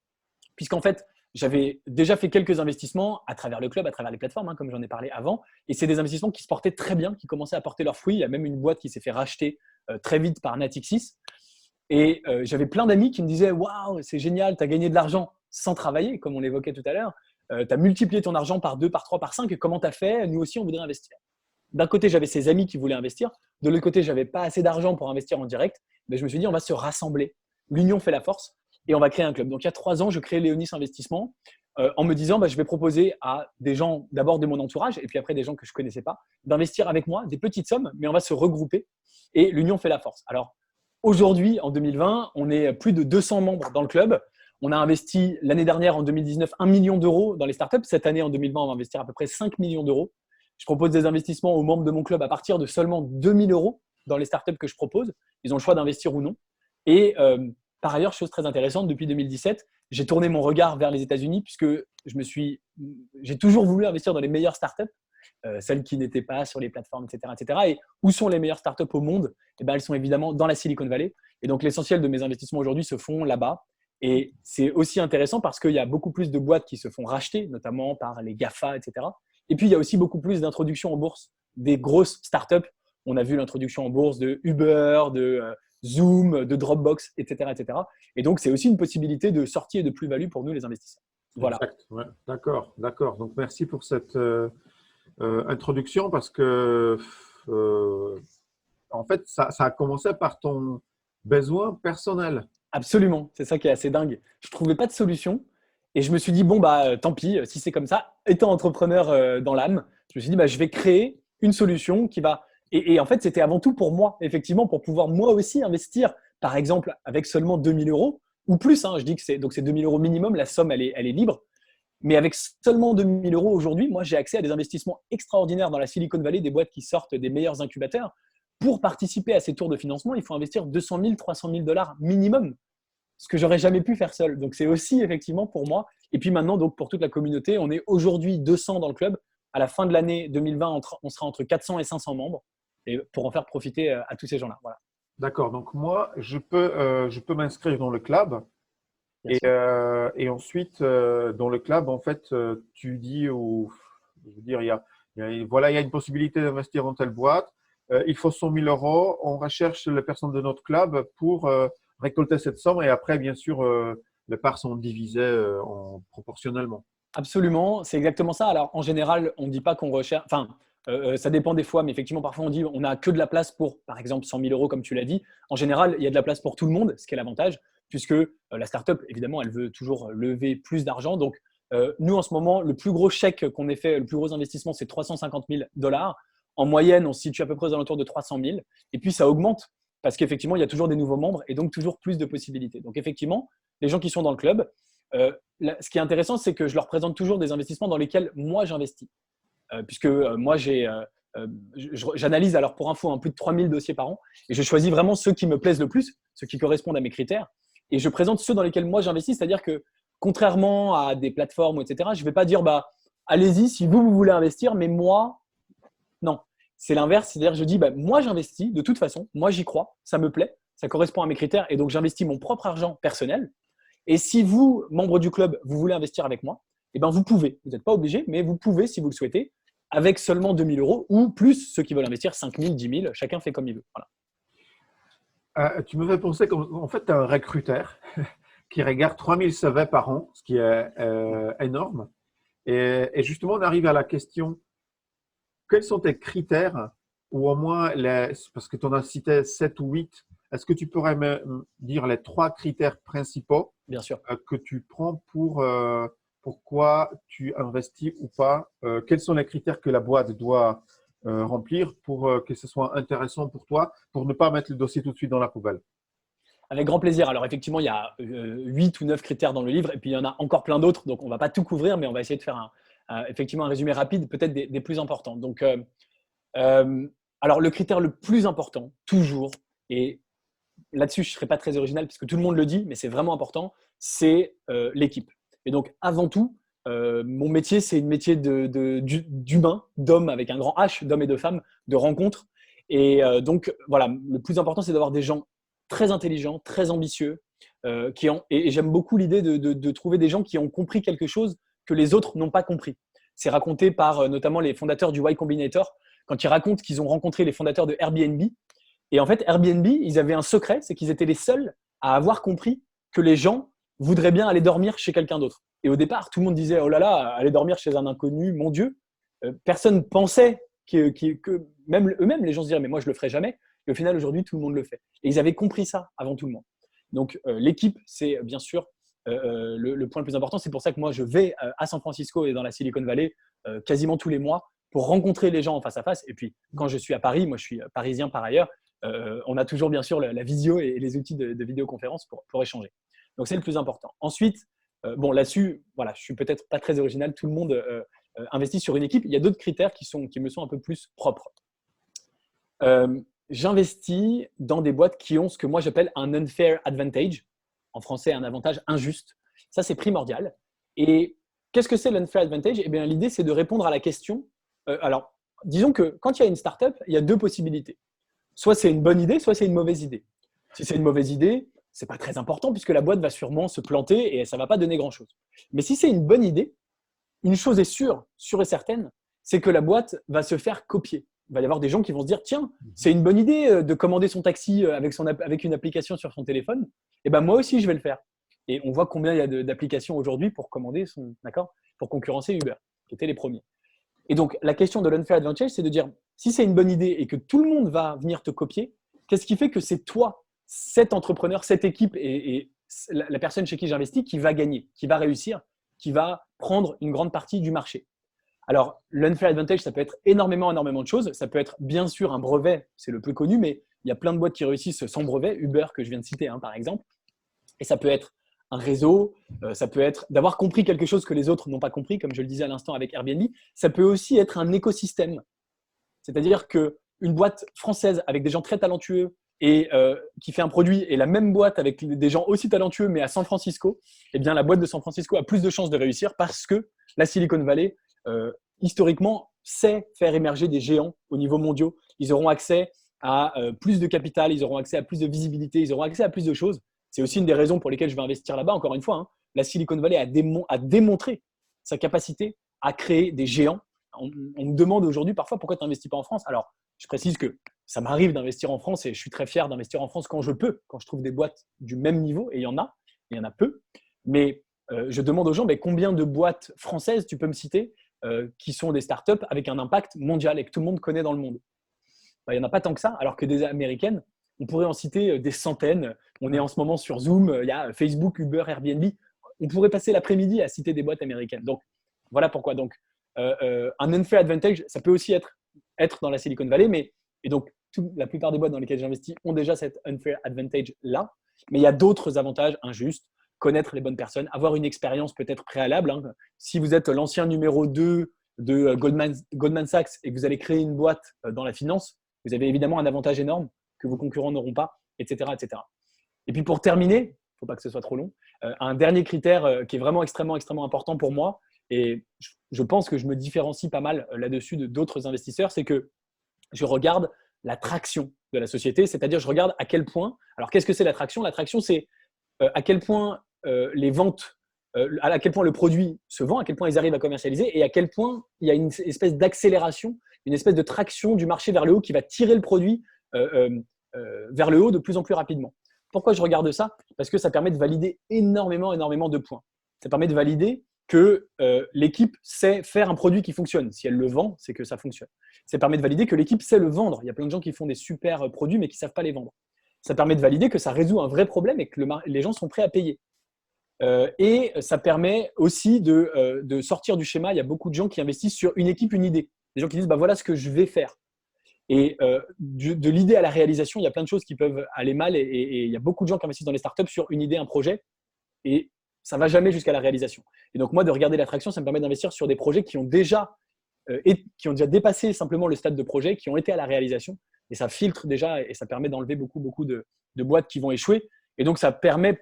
puisqu'en fait, j'avais déjà fait quelques investissements à travers le club, à travers les plateformes, comme j'en ai parlé avant. Et c'est des investissements qui se portaient très bien, qui commençaient à porter leurs fruits. Il y a même une boîte qui s'est fait racheter très vite par Natixis. Et j'avais plein d'amis qui me disaient « Waouh, c'est génial, tu as gagné de l'argent sans travailler, comme on l'évoquait tout à l'heure. Tu as multiplié ton argent par 2, par 3, par 5. Comment tu as fait? Nous aussi, on voudrait investir. » D'un côté, j'avais ces amis qui voulaient investir. De l'autre côté, je n'avais pas assez d'argent pour investir en direct. Mais je me suis dit, on va se rassembler. L'union fait la force et on va créer un club. Donc, il y a 3 ans, je crée Léonis Investissement en me disant, je vais proposer à des gens, d'abord de mon entourage et puis après des gens que je ne connaissais pas, d'investir avec moi des petites sommes, mais on va se regrouper et l'union fait la force. Alors, aujourd'hui, en 2020, on est plus de 200 membres dans le club. On a investi l'année dernière, en 2019, 1 million d'euros dans les startups. Cette année, en 2020, on va investir à peu près 5 millions d'euros. Je propose des investissements aux membres de mon club à partir de seulement 2 000 euros dans les startups que je propose. Ils ont le choix d'investir ou non. Et par ailleurs, chose très intéressante, depuis 2017, j'ai tourné mon regard vers les États-Unis puisque j'ai toujours voulu investir dans les meilleures startups, celles qui n'étaient pas sur les plateformes, etc., etc. Et où sont les meilleures startups au monde? Elles sont évidemment dans la Silicon Valley. Et donc, l'essentiel de mes investissements aujourd'hui se font là-bas. Et c'est aussi intéressant parce qu'il y a beaucoup plus de boîtes qui se font racheter, notamment par les GAFA, etc. Et puis, il y a aussi beaucoup plus d'introductions en bourse des grosses startups. On a vu l'introduction en bourse de Uber, de Zoom, de Dropbox, etc., etc. Et donc, c'est aussi une possibilité de sortie et de plus-value pour nous, les investisseurs. Voilà. Exact. Ouais. D'accord, d'accord. Donc, merci pour cette introduction parce que, en fait, ça a commencé par ton besoin personnel. Absolument. C'est ça qui est assez dingue. Je ne trouvais pas de solution. Et je me suis dit, tant pis, si c'est comme ça, étant entrepreneur dans l'âme, je me suis dit, je vais créer une solution qui va… Et en fait, c'était avant tout pour moi, effectivement, pour pouvoir moi aussi investir, par exemple, avec seulement 2 000 euros ou plus. Je dis que c'est 2 000 euros minimum, la somme, elle est libre. Mais avec seulement 2 000 euros aujourd'hui, moi, j'ai accès à des investissements extraordinaires dans la Silicon Valley, des boîtes qui sortent des meilleurs incubateurs. Pour participer à ces tours de financement, il faut investir 200 000, 300 000 dollars minimum, ce que j'aurais jamais pu faire seul. Donc, c'est aussi effectivement pour moi. Et puis maintenant, donc, pour toute la communauté, on est aujourd'hui 200 dans le club. À la fin de l'année 2020, on sera entre 400 et 500 membres et pour en faire profiter à tous ces gens-là. Voilà. D'accord. Donc, moi, je peux m'inscrire dans le club. Et ensuite, dans le club, en fait, tu dis, je veux dire, Voilà, il y a une possibilité d'investir dans telle boîte. Il faut 100 000 euros. On recherche les personnes de notre club pour récolter cette somme et après, bien sûr, les parts sont divisées proportionnellement. Absolument, c'est exactement ça. Alors, en général, on ne dit pas qu'on recherche. Enfin, ça dépend des fois, mais effectivement, parfois, on dit on n'a que de la place pour, par exemple, 100 000 euros, comme tu l'as dit. En général, il y a de la place pour tout le monde, ce qui est l'avantage, puisque la startup, évidemment, elle veut toujours lever plus d'argent. Donc, nous, en ce moment, le plus gros chèque qu'on ait fait, le plus gros investissement, c'est 350 000 dollars. En moyenne, on se situe à peu près aux alentours de 300 000. Et puis, ça augmente parce qu'effectivement, il y a toujours des nouveaux membres et donc toujours plus de possibilités. Donc, effectivement, les gens qui sont dans le club, ce qui est intéressant, c'est que je leur présente toujours des investissements dans lesquels moi j'investis. Puisque moi, j'analyse, alors pour info, plus de 3000 dossiers par an et je choisis vraiment ceux qui me plaisent le plus, ceux qui correspondent à mes critères. Et je présente ceux dans lesquels moi j'investis, c'est-à-dire que contrairement à des plateformes, etc., je ne vais pas dire allez-y si vous voulez investir, mais moi, non. C'est l'inverse, c'est-à-dire que je dis moi j'investis de toute façon, moi j'y crois, ça me plaît, ça correspond à mes critères et donc j'investis mon propre argent personnel. Et si vous, membre du club, vous voulez investir avec moi, eh ben vous pouvez. Vous n'êtes pas obligé, mais vous pouvez si vous le souhaitez, avec seulement 2 000 euros ou plus ceux qui veulent investir 5 000, 10 000. Chacun fait comme il veut. Voilà. Tu me fais penser qu'en fait, tu as un recruteur qui regarde 3000 CV par an, ce qui est énorme. Et justement, on arrive à la question, quels sont tes critères, ou au moins, parce que tu en as cité 7 ou 8, est-ce que tu pourrais me dire les 3 critères principaux Bien sûr. Que tu prends pour pourquoi tu investis ou pas? Quels sont les critères que la boîte doit remplir pour que ce soit intéressant pour toi, pour ne pas mettre le dossier tout de suite dans la poubelle? Avec grand plaisir. Alors effectivement, il y a 8 ou 9 critères dans le livre et puis il y en a encore plein d'autres. Donc on ne va pas tout couvrir, mais on va essayer de faire effectivement un résumé rapide, peut-être des plus importants. Donc, alors le critère le plus important, toujours, et là-dessus, je ne serai pas très original puisque tout le monde le dit, mais c'est vraiment important, c'est l'équipe. Et donc, avant tout, mon métier, c'est un métier d'humain, d'homme avec un grand H, d'hommes et de femmes, de rencontres. Et donc, voilà, le plus important, c'est d'avoir des gens très intelligents, très ambitieux, et j'aime beaucoup l'idée de trouver des gens qui ont compris quelque chose que les autres n'ont pas compris. C'est raconté par notamment les fondateurs du Y Combinator, quand ils racontent qu'ils ont rencontré les fondateurs de Airbnb. Et en fait, Airbnb, ils avaient un secret, c'est qu'ils étaient les seuls à avoir compris que les gens voudraient bien aller dormir chez quelqu'un d'autre. Et au départ, tout le monde disait, oh là là, aller dormir chez un inconnu, mon Dieu. Personne pensait que même eux-mêmes, les gens se diraient, mais moi, je le ferai jamais. Et au final, aujourd'hui, tout le monde le fait. Et ils avaient compris ça avant tout le monde. Donc, l'équipe, c'est bien sûr le point le plus important. C'est pour ça que moi, je vais à San Francisco et dans la Silicon Valley quasiment tous les mois pour rencontrer les gens en face à face. Et puis, quand je suis à Paris, moi, je suis parisien par ailleurs, on a toujours bien sûr la visio et les outils de vidéoconférence pour échanger. Donc, c'est le plus important. Ensuite, bon, là-dessus, voilà, je suis peut-être pas très original. Tout le monde investit sur une équipe. Il y a d'autres critères qui me sont un peu plus propres. J'investis dans des boîtes qui ont ce que moi j'appelle un unfair advantage. En français, un avantage injuste. Ça, c'est primordial. Et qu'est-ce que c'est l'unfair advantage? Eh bien, l'idée, c'est de répondre à la question. Alors, disons que quand il y a une startup, il y a deux possibilités. Soit c'est une bonne idée, soit c'est une mauvaise idée. Si c'est une mauvaise idée, ce n'est pas très important puisque la boîte va sûrement se planter et ça ne va pas donner grand-chose. Mais si c'est une bonne idée, une chose est sûre et certaine, c'est que la boîte va se faire copier. Il va y avoir des gens qui vont se dire, tiens, c'est une bonne idée de commander son taxi avec une application sur son téléphone. Et ben moi aussi, je vais le faire. Et on voit combien il y a d'applications aujourd'hui pour commander pour concurrencer Uber, qui étaient les premiers. Et donc, la question de l'unfair advantage, c'est de dire, si c'est une bonne idée et que tout le monde va venir te copier, qu'est-ce qui fait que c'est toi, cet entrepreneur, cette équipe et la personne chez qui j'investis qui va gagner, qui va réussir, qui va prendre une grande partie du marché? Alors, l'unfair advantage, ça peut être énormément de choses. Ça peut être bien sûr un brevet, c'est le plus connu, mais il y a plein de boîtes qui réussissent sans brevet, Uber que je viens de citer par exemple. Et ça peut être un réseau, ça peut être d'avoir compris quelque chose que les autres n'ont pas compris, comme je le disais à l'instant avec Airbnb. Ça peut aussi être un écosystème. C'est-à-dire qu'une boîte française avec des gens très talentueux et qui fait un produit et la même boîte avec des gens aussi talentueux mais à San Francisco, eh bien la boîte de San Francisco a plus de chances de réussir parce que la Silicon Valley, historiquement, sait faire émerger des géants au niveau mondial. Ils auront accès à plus de capital, ils auront accès à plus de visibilité, ils auront accès à plus de choses. C'est aussi une des raisons pour lesquelles je vais investir là-bas. Encore une fois, la Silicon Valley a démontré sa capacité à créer des géants. on me demande aujourd'hui parfois pourquoi tu n'investis pas en France. Alors, je précise que ça m'arrive d'investir en France et je suis très fier d'investir en France quand je peux, quand je trouve des boîtes du même niveau, et il y en a peu. Mais je demande aux gens combien de boîtes françaises tu peux me citer qui sont des startups avec un impact mondial et que tout le monde connaît dans le monde. Il n'y en a pas tant que ça, alors que des américaines, on pourrait en citer des centaines. On est en ce moment sur Zoom, il y a Facebook, Uber, Airbnb. On pourrait passer l'après-midi à citer des boîtes américaines. Donc, voilà pourquoi. Donc, un unfair advantage, ça peut aussi être dans la Silicon Valley, et donc la plupart des boîtes dans lesquelles j'investis ont déjà cet unfair advantage-là. Mais il y a d'autres avantages injustes. Connaître les bonnes personnes, avoir une expérience peut-être préalable. Si vous êtes l'ancien numéro 2 de Goldman Sachs et que vous allez créer une boîte dans la finance, vous avez évidemment un avantage énorme que vos concurrents n'auront pas, etc., etc. Et puis pour terminer, il ne faut pas que ce soit trop long, un dernier critère qui est vraiment extrêmement, extrêmement important pour moi, et je pense que je me différencie pas mal là-dessus de d'autres investisseurs, c'est que je regarde la traction de la société, c'est-à-dire je regarde à quel point, alors qu'est-ce que c'est la traction ? La traction, c'est à quel point les ventes, à quel point le produit se vend, à quel point ils arrivent à commercialiser et à quel point il y a une espèce d'accélération, une espèce de traction du marché vers le haut qui va tirer le produit vers le haut de plus en plus rapidement. Pourquoi je regarde ça ? Parce que ça permet de valider énormément, énormément de points. Ça permet de valider que l'équipe sait faire un produit qui fonctionne. Si elle le vend, c'est que ça fonctionne. Ça permet de valider que l'équipe sait le vendre. Il y a plein de gens qui font des super produits mais qui ne savent pas les vendre. Ça permet de valider que ça résout un vrai problème et que les gens sont prêts à payer. Et ça permet aussi de sortir du schéma. Il y a beaucoup de gens qui investissent sur une équipe, une idée. Des gens qui disent voilà ce que je vais faire. Et de l'idée à la réalisation, il y a plein de choses qui peuvent aller mal et il y a beaucoup de gens qui investissent dans les startups sur une idée, un projet et ça ne va jamais jusqu'à la réalisation. Et donc moi, de regarder l'attraction, ça me permet d'investir sur des projets qui ont déjà dépassé simplement le stade de projet, qui ont été à la réalisation. Et ça filtre déjà et ça permet d'enlever beaucoup de boîtes qui vont échouer. Et donc, ça me permet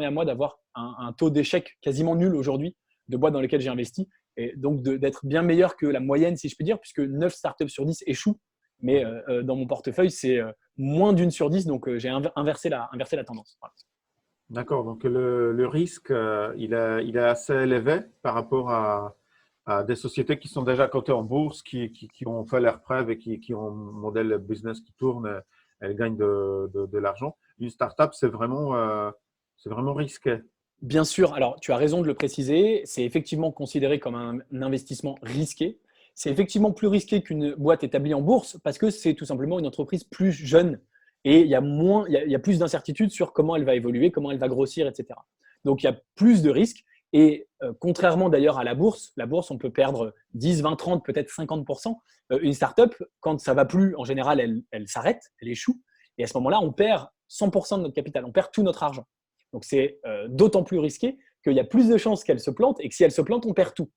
à moi d'avoir un taux d'échec quasiment nul aujourd'hui de boîtes dans lesquelles j'ai investi. Et donc, d'être bien meilleur que la moyenne, si je puis dire, puisque 9 startups sur 10 échouent. Mais dans mon portefeuille, c'est moins d'une sur 10. Donc, j'ai inversé la tendance. Voilà. D'accord. Donc, le risque, il est assez élevé par rapport à des sociétés qui sont déjà cotées en bourse, qui ont fait leurs preuves et qui ont un modèle business qui tourne, elles gagnent de l'argent. Une startup, c'est vraiment risqué. Bien sûr, alors tu as raison de le préciser, c'est effectivement considéré comme un investissement risqué. C'est effectivement plus risqué qu'une boîte établie en bourse parce que c'est tout simplement une entreprise plus jeune et il y a plus d'incertitudes sur comment elle va évoluer, comment elle va grossir, etc. Donc il y a plus de risques. Et contrairement d'ailleurs à la bourse, on peut perdre 10, 20, 30, peut-être 50%. Une startup, quand ça ne va plus, en général, elle s'arrête, elle échoue. Et à ce moment-là, on perd 100% de notre capital, on perd tout notre argent. Donc, c'est d'autant plus risqué qu'il y a plus de chances qu'elle se plante et que si elle se plante, on perd tout.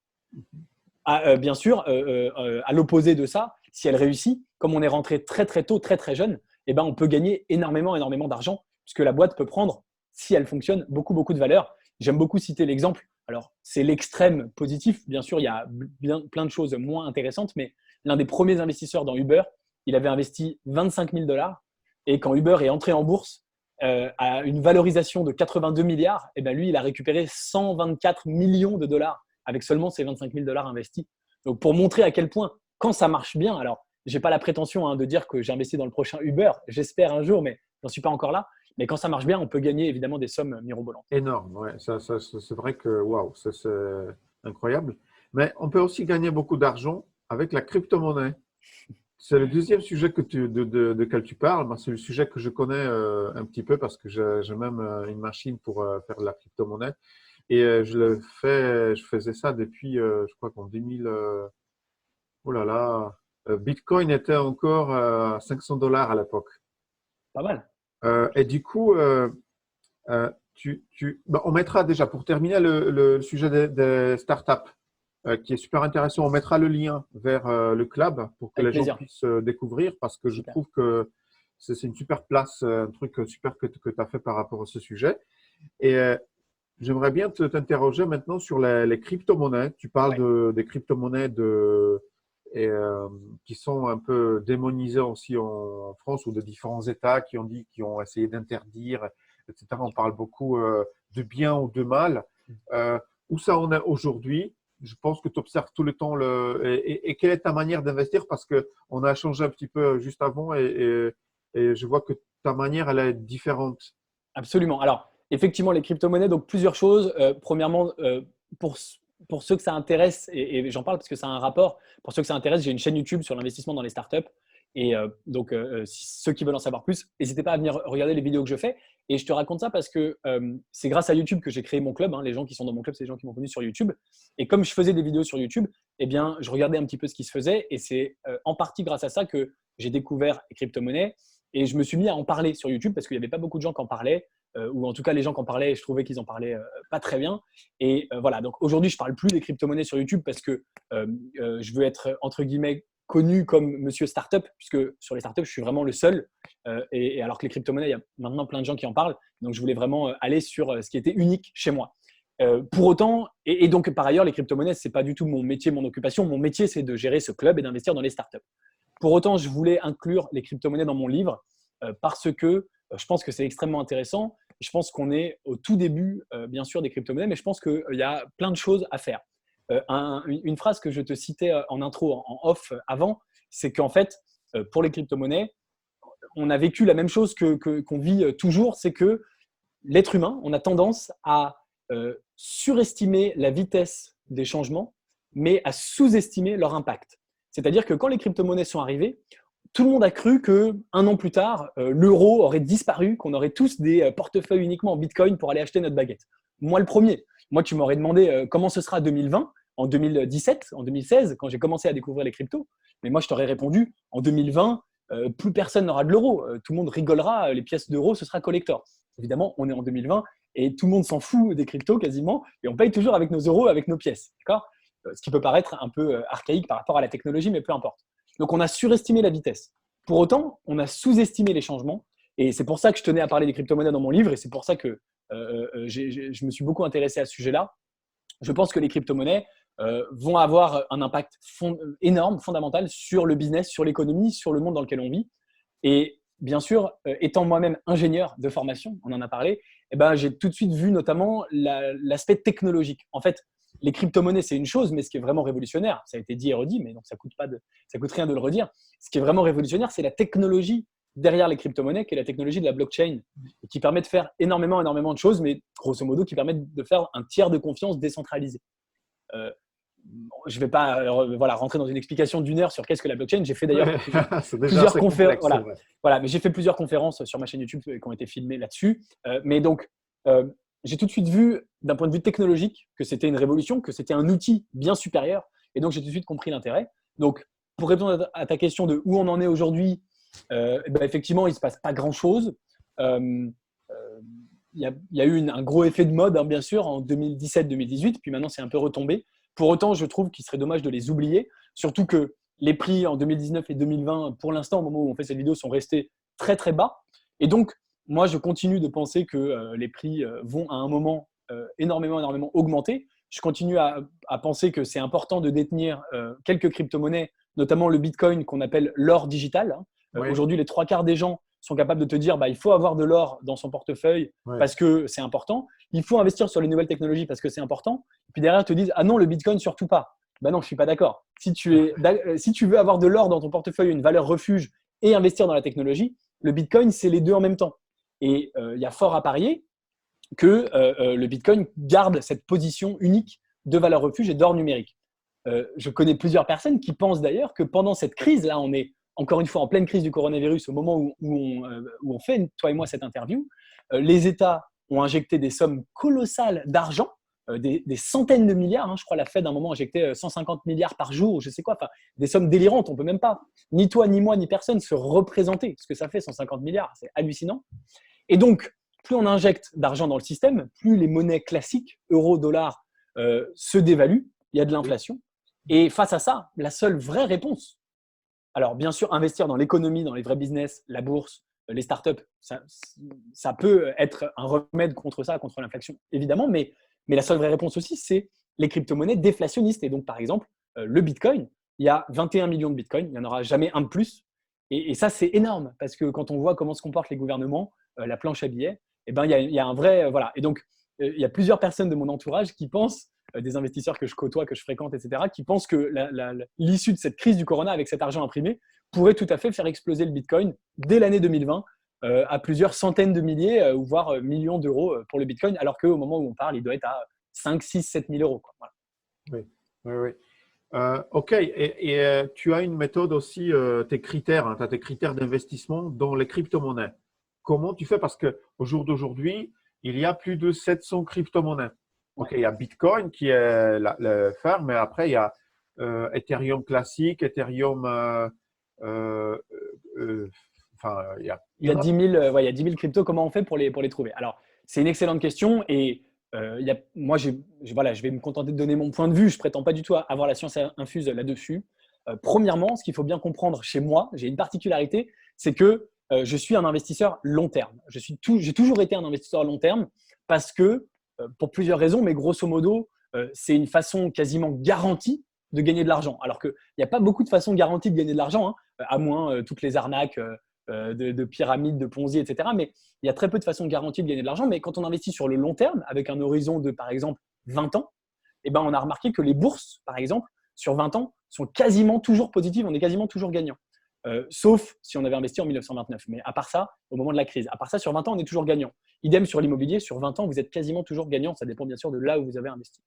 Bien sûr, à l'opposé de ça, si elle réussit, comme on est rentré très, très tôt, très, très jeune, eh ben, on peut gagner énormément, énormément d'argent puisque la boîte peut prendre, si elle fonctionne, beaucoup, beaucoup de valeur. J'aime beaucoup citer l'exemple. Alors, c'est l'extrême positif. Bien sûr, il y a plein de choses moins intéressantes, mais l'un des premiers investisseurs dans Uber, il avait investi 25 000 $. Et quand Uber est entré en bourse à une valorisation de 82 milliards, eh ben lui, il a récupéré 124 millions de dollars avec seulement ces 25 000 $ investis. Donc, pour montrer à quel point, quand ça marche bien, alors, je n'ai pas la prétention de dire que j'ai investi dans le prochain Uber, j'espère un jour, mais j'en suis pas encore là. Mais quand ça marche bien, on peut gagner évidemment des sommes mirobolantes. Énorme, ouais. C'est vrai que waouh, c'est incroyable. Mais on peut aussi gagner beaucoup d'argent avec la crypto-monnaie. C'est le deuxième sujet de quel tu parles. Moi, c'est le sujet que je connais un petit peu parce que j'ai même une machine pour faire de la crypto-monnaie. Et je faisais ça depuis, je crois qu'en 2000, oh là là, Bitcoin était encore à 500 $ à l'époque. Pas mal. Et du coup, on mettra déjà, pour terminer le sujet des startups, qui est super intéressant, on mettra le lien vers le club pour que Avec les gens plaisir. puissent découvrir parce que je Super. trouve que c'est une super place, un truc super que tu as fait par rapport à ce sujet. Et j'aimerais bien t'interroger maintenant sur les crypto-monnaies. Tu parles Ouais. des crypto-monnaies qui sont un peu démonisées aussi en France ou de différents États qui ont essayé d'interdire, etc. On parle beaucoup de bien ou de mal. Où ça en est aujourd'hui? je pense que tu observes tout le temps et quelle est ta manière d'investir parce qu'on a échangé un petit peu juste avant et je vois que ta manière, elle est différente. Absolument. Alors, effectivement, les crypto-monnaies, donc plusieurs choses. Premièrement, pour, pour ceux que ça intéresse, et j'en parle parce que ça a un rapport, pour ceux que ça intéresse, j'ai une chaîne YouTube sur l'investissement dans les startups. Et donc, ceux qui veulent en savoir plus, n'hésitez pas à venir regarder les vidéos que je fais. Et je te raconte ça parce que c'est grâce à YouTube que j'ai créé mon club. Hein. Les gens qui sont dans mon club, c'est les gens qui m'ont connu sur YouTube. Et comme je faisais des vidéos sur YouTube, eh bien, je regardais un petit peu ce qui se faisait. Et c'est en partie grâce à ça que j'ai découvert les crypto-monnaies. Et je me suis mis à en parler sur YouTube parce qu'il n'y avait pas beaucoup de gens qui en parlaient. Ou en tout cas les gens qui en parlaient, je trouvais qu'ils en parlaient pas très bien. Et voilà, donc aujourd'hui, je ne parle plus des crypto-monnaies sur YouTube parce que je veux être, entre guillemets, connu comme monsieur startup, puisque sur les startups, je suis vraiment le seul. Et alors que les crypto-monnaies, il y a maintenant plein de gens qui en parlent. Donc, je voulais vraiment aller sur ce qui était unique chez moi. Pour autant, et donc par ailleurs, les crypto-monnaies, ce n'est pas du tout mon métier, mon occupation. Mon métier, c'est de gérer ce club et d'investir dans les startups. Pour autant, je voulais inclure les crypto-monnaies dans mon livre parce que je pense que c'est extrêmement intéressant. Je pense qu'on est au tout début, bien sûr, des crypto-monnaies, mais je pense qu'il y a plein de choses à faire. Une phrase que je te citais en intro, en off avant, c'est qu'en fait, pour les crypto-monnaies, on a vécu la même chose qu'on vit toujours, c'est que l'être humain, on a tendance à surestimer la vitesse des changements, mais à sous-estimer leur impact. C'est-à-dire que quand les crypto-monnaies sont arrivées, tout le monde a cru qu'un an plus tard, l'euro aurait disparu, qu'on aurait tous des portefeuilles uniquement en Bitcoin pour aller acheter notre baguette. Moi, le premier. Moi, tu m'aurais demandé comment ce sera 2020, en 2017, en 2016, quand j'ai commencé à découvrir les cryptos. Mais moi, je t'aurais répondu, en 2020, plus personne n'aura de l'euro. Tout le monde rigolera, les pièces d'euros, ce sera collector. Évidemment, on est en 2020 et tout le monde s'en fout des cryptos quasiment et on paye toujours avec nos euros, avec nos pièces. D'accord ? Ce qui peut paraître un peu archaïque par rapport à la technologie, mais peu importe. Donc, on a surestimé la vitesse. Pour autant, on a sous-estimé les changements. Et c'est pour ça que je tenais à parler des crypto-monnaies dans mon livre. Et c'est pour ça que je me suis beaucoup intéressé à ce sujet-là. Je pense que les crypto-monnaies vont avoir un impact énorme, fondamental sur le business, sur l'économie, sur le monde dans lequel on vit. Et bien sûr, étant moi-même ingénieur de formation, on en a parlé, eh ben, j'ai tout de suite vu notamment l'aspect technologique. En fait, les crypto-monnaies, c'est une chose, mais ce qui est vraiment révolutionnaire, ça a été dit et redit, mais donc ça coûte rien de le redire. Ce qui est vraiment révolutionnaire, c'est la technologie derrière les crypto-monnaies, qui est la technologie de la blockchain, et qui permet de faire énormément de choses, mais grosso modo, qui permet de faire un tiers de confiance décentralisé. Je ne vais pas rentrer dans une explication d'une heure sur qu'est-ce que la blockchain. J'ai fait d'ailleurs plusieurs conférences. Voilà, mais j'ai fait plusieurs conférences sur ma chaîne YouTube qui ont été filmées là-dessus. Mais donc, j'ai tout de suite vu, d'un point de vue technologique, que c'était une révolution, que c'était un outil bien supérieur. Et donc, j'ai tout de suite compris l'intérêt. Donc, pour répondre à ta question de où on en est aujourd'hui, effectivement, il ne se passe pas grand-chose. Il y a eu un gros effet de mode, hein, bien sûr, en 2017-2018, puis maintenant, c'est un peu retombé. Pour autant, je trouve qu'il serait dommage de les oublier, surtout que les prix en 2019 et 2020, pour l'instant, au moment où on fait cette vidéo, sont restés très, très bas. Et donc, moi, je continue de penser que les prix vont à un moment énormément augmenter. Je continue à penser que c'est important de détenir quelques crypto-monnaies, notamment le Bitcoin qu'on appelle l'or digital. Hein. Oui. Aujourd'hui, les 3/4 des gens sont capables de te dire il faut avoir de l'or dans son portefeuille parce que c'est important. Il faut investir sur les nouvelles technologies parce que c'est important. Et puis derrière, ils te disent ah non, le Bitcoin, surtout pas. Ben non, je ne suis pas d'accord. Si tu veux avoir de l'or dans ton portefeuille, une valeur refuge et investir dans la technologie, le Bitcoin, c'est les deux en même temps. Et il y a fort à parier que le Bitcoin garde cette position unique de valeur refuge et d'or numérique. Je connais plusieurs personnes qui pensent d'ailleurs que pendant cette crise, là, on est encore une fois en pleine crise du coronavirus, au moment où on fait, toi et moi, cette interview, les États ont injecté des sommes colossales d'argent, des centaines de milliards. Hein, je crois la Fed, à un moment, injectait 150 milliards par jour, je sais quoi, des sommes délirantes. On ne peut même pas, ni toi, ni moi, ni personne, se représenter ce que ça fait, 150 milliards. C'est hallucinant. Et donc, plus on injecte d'argent dans le système, plus les monnaies classiques, euro, dollar, se dévaluent. Il y a de l'inflation. Et face à ça, la seule vraie réponse, alors, bien sûr, investir dans l'économie, dans les vrais business, la bourse, les startups, ça peut être un remède contre ça, contre l'inflation, évidemment. Mais la seule vraie réponse aussi, c'est les crypto-monnaies déflationnistes. Et donc, par exemple, le Bitcoin, il y a 21 millions de Bitcoin, il n'y en aura jamais un de plus. Et ça, c'est énorme parce que quand on voit comment se comportent les gouvernements, la planche à billets, il y a un vrai… voilà. Et donc, il y a plusieurs personnes de mon entourage qui pensent des investisseurs que je côtoie, que je fréquente, etc., qui pensent que l'issue de cette crise du corona avec cet argent imprimé pourrait tout à fait faire exploser le Bitcoin dès l'année 2020 à plusieurs centaines de milliers ou voire millions d'euros pour le Bitcoin, alors qu'au moment où on parle, il doit être à 5, 6, 7 000 euros, quoi. Voilà. Oui, oui, oui. OK. Et tu as une méthode aussi, tes critères, hein, tu as tes critères d'investissement dans les crypto-monnaies. Comment tu fais? Parce qu'au jour d'aujourd'hui, il y a plus de 700 crypto-monnaies. OK, Ouais. il y a Bitcoin qui est le phare, mais après, il y a Ethereum classique, Ethereum. Euh, euh, enfin, il Il y y a en a. 10 000, ouais, il y a 10 000 cryptos. Comment on fait pour les trouver? Alors, c'est une excellente question et moi, voilà, je vais me contenter de donner mon point de vue. Je ne prétends pas du tout avoir la science infuse là-dessus. Premièrement, ce qu'il faut bien comprendre chez moi, j'ai une particularité, c'est que je suis un investisseur long terme. J'ai toujours été un investisseur long terme parce que, pour plusieurs raisons, mais grosso modo, c'est une façon quasiment garantie de gagner de l'argent. Alors qu'il n'y a pas beaucoup de façons garanties de gagner de l'argent, hein, à moins toutes les arnaques de pyramides, de Ponzi, etc. Mais il y a très peu de façons garanties de gagner de l'argent. Mais quand on investit sur le long terme, avec un horizon de, par exemple, 20 ans, eh ben, on a remarqué que les bourses, par exemple, sur 20 ans, sont quasiment toujours positives. On est quasiment toujours gagnant. Sauf si on avait investi en 1929. Mais à part ça, au moment de la crise, à part ça, sur 20 ans, on est toujours gagnant. Idem sur l'immobilier, sur 20 ans, vous êtes quasiment toujours gagnant. Ça dépend bien sûr de là où vous avez investi.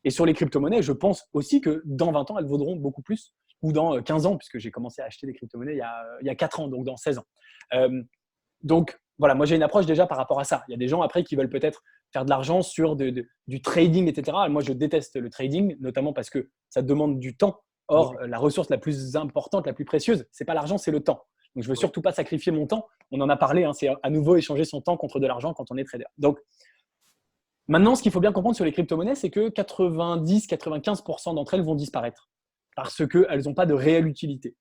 Et sur les crypto-monnaies, je pense aussi que dans 20 ans, elles vaudront beaucoup plus, ou dans 15 ans, puisque j'ai commencé à acheter des crypto-monnaies il y a 4 ans, donc dans 16 ans. Donc, voilà, moi j'ai une approche déjà par rapport à ça. Il y a des gens après qui veulent peut-être faire de l'argent sur du trading, etc. Moi, je déteste le trading, notamment parce que ça demande du temps. Or, Oui, la ressource la plus importante, la plus précieuse, c'est pas l'argent, c'est le temps. Donc, je veux oui. surtout pas sacrifier mon temps. On en a parlé, hein, c'est à nouveau échanger son temps contre de l'argent quand on est trader. Donc, maintenant, ce qu'il faut bien comprendre sur les crypto-monnaies, c'est que 90-95% d'entre elles vont disparaître parce qu'elles n'ont pas de réelle utilité.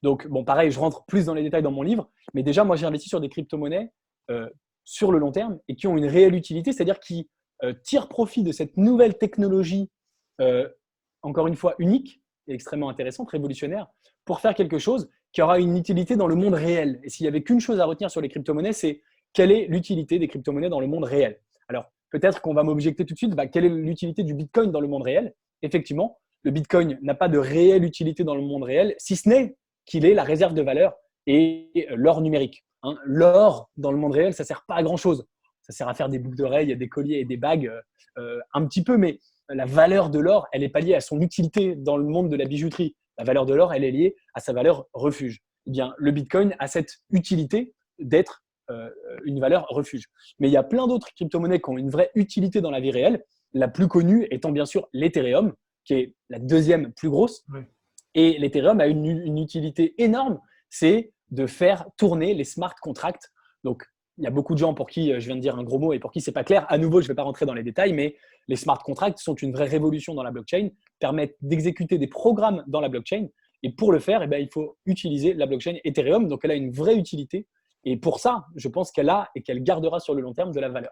Donc, bon, pareil, je rentre plus dans les détails dans mon livre, mais déjà, moi, j'ai investi sur des crypto-monnaies sur le long terme et qui ont une réelle utilité, c'est-à-dire qui tirent profit de cette nouvelle technologie, euh, encore une fois, unique et extrêmement intéressante, révolutionnaire, pour faire quelque chose qui aura une utilité dans le monde réel. Et s'il n'y avait qu'une chose à retenir sur les crypto-monnaies, c'est quelle est l'utilité des crypto-monnaies dans le monde réel. Alors, peut-être qu'on va m'objecter tout de suite, quelle est l'utilité du Bitcoin dans le monde réel? Effectivement, le Bitcoin n'a pas de réelle utilité dans le monde réel, si ce n'est qu'il est la réserve de valeur et l'or numérique. Hein. L'or, dans le monde réel, ça ne sert pas à grand-chose. Ça sert à faire des boucles d'oreilles, des colliers et des bagues, un petit peu, mais la valeur de l'or, elle n'est pas liée à son utilité dans le monde de la bijouterie. La valeur de l'or, elle est liée à sa valeur refuge. Eh bien, le Bitcoin a cette utilité d'être une valeur refuge. Mais il y a plein d'autres crypto-monnaies qui ont une vraie utilité dans la vie réelle. La plus connue étant bien sûr l'Ethereum, qui est la deuxième plus grosse. Oui. Et l'Ethereum a une utilité énorme, c'est de faire tourner les smart contracts. Donc, il y a beaucoup de gens pour qui je viens de dire un gros mot et pour qui c'est pas clair. À nouveau, je ne vais pas rentrer dans les détails, mais les smart contracts sont une vraie révolution dans la blockchain, permettent d'exécuter des programmes dans la blockchain. Et pour le faire, il faut utiliser la blockchain Ethereum. Donc, elle a une vraie utilité. Et pour ça, je pense qu'elle a et qu'elle gardera sur le long terme de la valeur.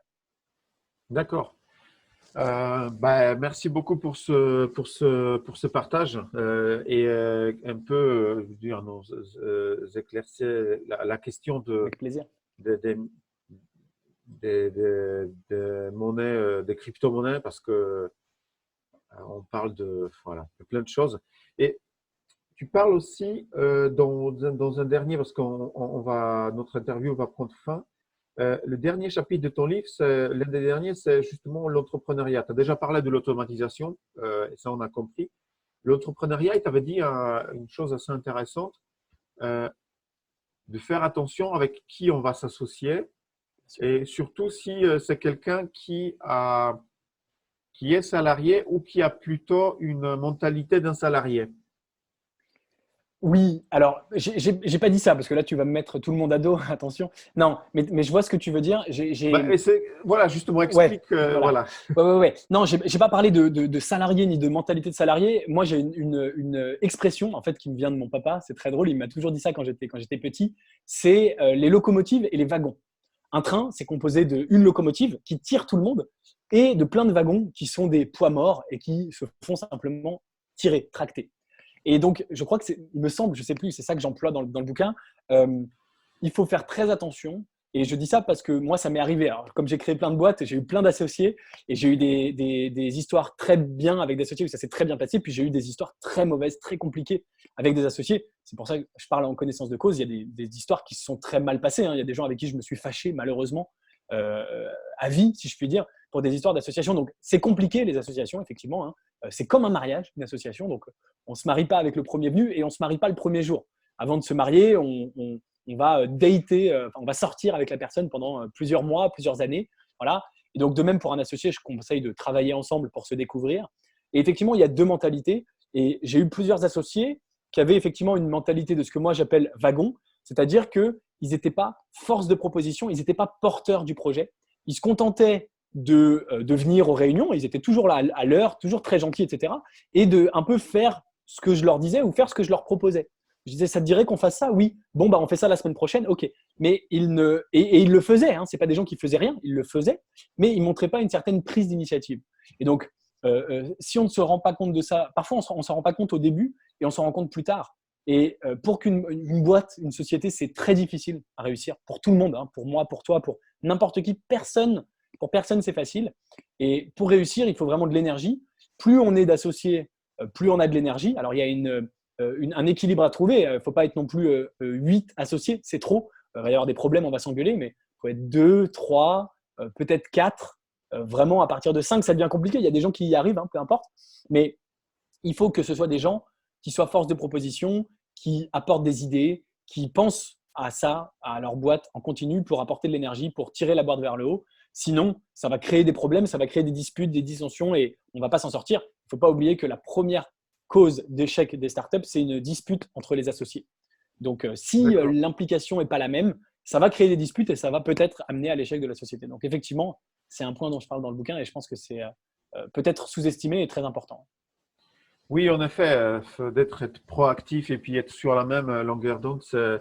D'accord. Merci beaucoup pour ce partage et un peu je veux dire, nous éclaircir la question Avec plaisir. de, des des monnaies, des crypto-monnaies parce que on parle voilà, de plein de choses. Et tu parles aussi dans un dernier, parce notre interview va prendre fin. Le dernier chapitre de ton livre, l'un des derniers, c'est justement l'entrepreneuriat. Tu as déjà parlé de l'automatisation, et ça on a compris. L'entrepreneuriat, il t'avait dit une chose assez intéressante, euh, de faire attention avec qui on va s'associer, et surtout si c'est quelqu'un qui est salarié ou qui a plutôt une mentalité d'un salarié. Oui, alors, j'ai pas dit ça parce que là, tu vas me mettre tout le monde à dos, attention. Non, mais je vois ce que tu veux dire. Voilà, justement, Ouais, explique, voilà. voilà. Ouais. Non, j'ai pas parlé de salarié ni de mentalité de salarié. Moi, j'ai une expression, en fait, qui me vient de mon papa. C'est très drôle. Il m'a toujours dit ça quand j'étais petit. C'est les locomotives et les wagons. Un train, c'est composé d'une locomotive qui tire tout le monde et de plein de wagons qui sont des poids morts et qui se font simplement tirer, tracter. Et donc, je crois il me semble, je ne sais plus, c'est ça que j'emploie dans le bouquin, il faut faire très attention Et je dis ça parce que moi, ça m'est arrivé. Alors, comme j'ai créé plein de boîtes, j'ai eu plein d'associés et j'ai eu des histoires très bien avec des associés où ça s'est très bien passé. Puis j'ai eu des histoires très mauvaises, très compliquées avec des associés. C'est pour ça que je parle en connaissance de cause. Il y a des histoires qui se sont très mal passées. Il y a des gens avec qui je me suis fâché, malheureusement, à vie, si je puis dire, pour des histoires d'association. Donc, c'est compliqué, les associations, effectivement. C'est comme un mariage, une association. Donc, on ne se marie pas avec le premier venu et on ne se marie pas le premier jour. Avant de se marier, on va dater, on va sortir avec la personne pendant plusieurs mois, plusieurs années. Voilà. Et donc, de même pour un associé, je conseille de travailler ensemble pour se découvrir. Et effectivement, il y a deux mentalités. Et j'ai eu plusieurs associés qui avaient effectivement une mentalité de ce que moi j'appelle wagon, c'est-à-dire qu'ils n'étaient pas force de proposition, ils n'étaient pas porteurs du projet. Ils se contentaient de venir aux réunions, ils étaient toujours là à l'heure, toujours très gentils, etc. Et de un peu faire ce que je leur disais ou faire ce que je leur proposais. Je disais, ça te dirait qu'on fasse ça? Oui. Bon, bah, on fait ça la semaine prochaine. OK. Mais ils le faisaient. Hein. Ce n'est pas des gens qui faisaient rien. Ils le faisaient. Mais ils ne montraient pas une certaine prise d'initiative. Et donc, si on ne se rend pas compte de ça, parfois on ne s'en rend pas compte au début et on s'en rend compte plus tard. Et pour qu'une boîte, une société, c'est très difficile à réussir pour tout le monde. Hein, pour moi, pour toi, pour n'importe qui. Pour personne, c'est facile. Et pour réussir, il faut vraiment de l'énergie. Plus on est d'associés, plus on a de l'énergie. Alors, il y a un équilibre à trouver. Il ne faut pas être non plus 8 associés, c'est trop. Il va y avoir des problèmes, on va s'engueuler, mais il faut être 2, 3, peut-être 4. Vraiment, à partir de 5, ça devient compliqué. Il y a des gens qui y arrivent, hein, peu importe. Mais il faut que ce soit des gens qui soient force de proposition, qui apportent des idées, qui pensent à ça, à leur boîte en continu pour apporter de l'énergie, pour tirer la boîte vers le haut. Sinon, ça va créer des problèmes, ça va créer des disputes, des dissensions et on ne va pas s'en sortir. Il ne faut pas oublier que la première cause d'échec des startups, c'est une dispute entre les associés. Donc, si l'implication n'est pas la même, ça va créer des disputes et ça va peut-être amener à l'échec de la société. Donc, effectivement, c'est un point dont je parle dans le bouquin et je pense que c'est peut-être sous-estimé et très important. Oui, en effet, être proactif et puis être sur la même longueur d'onde, c'est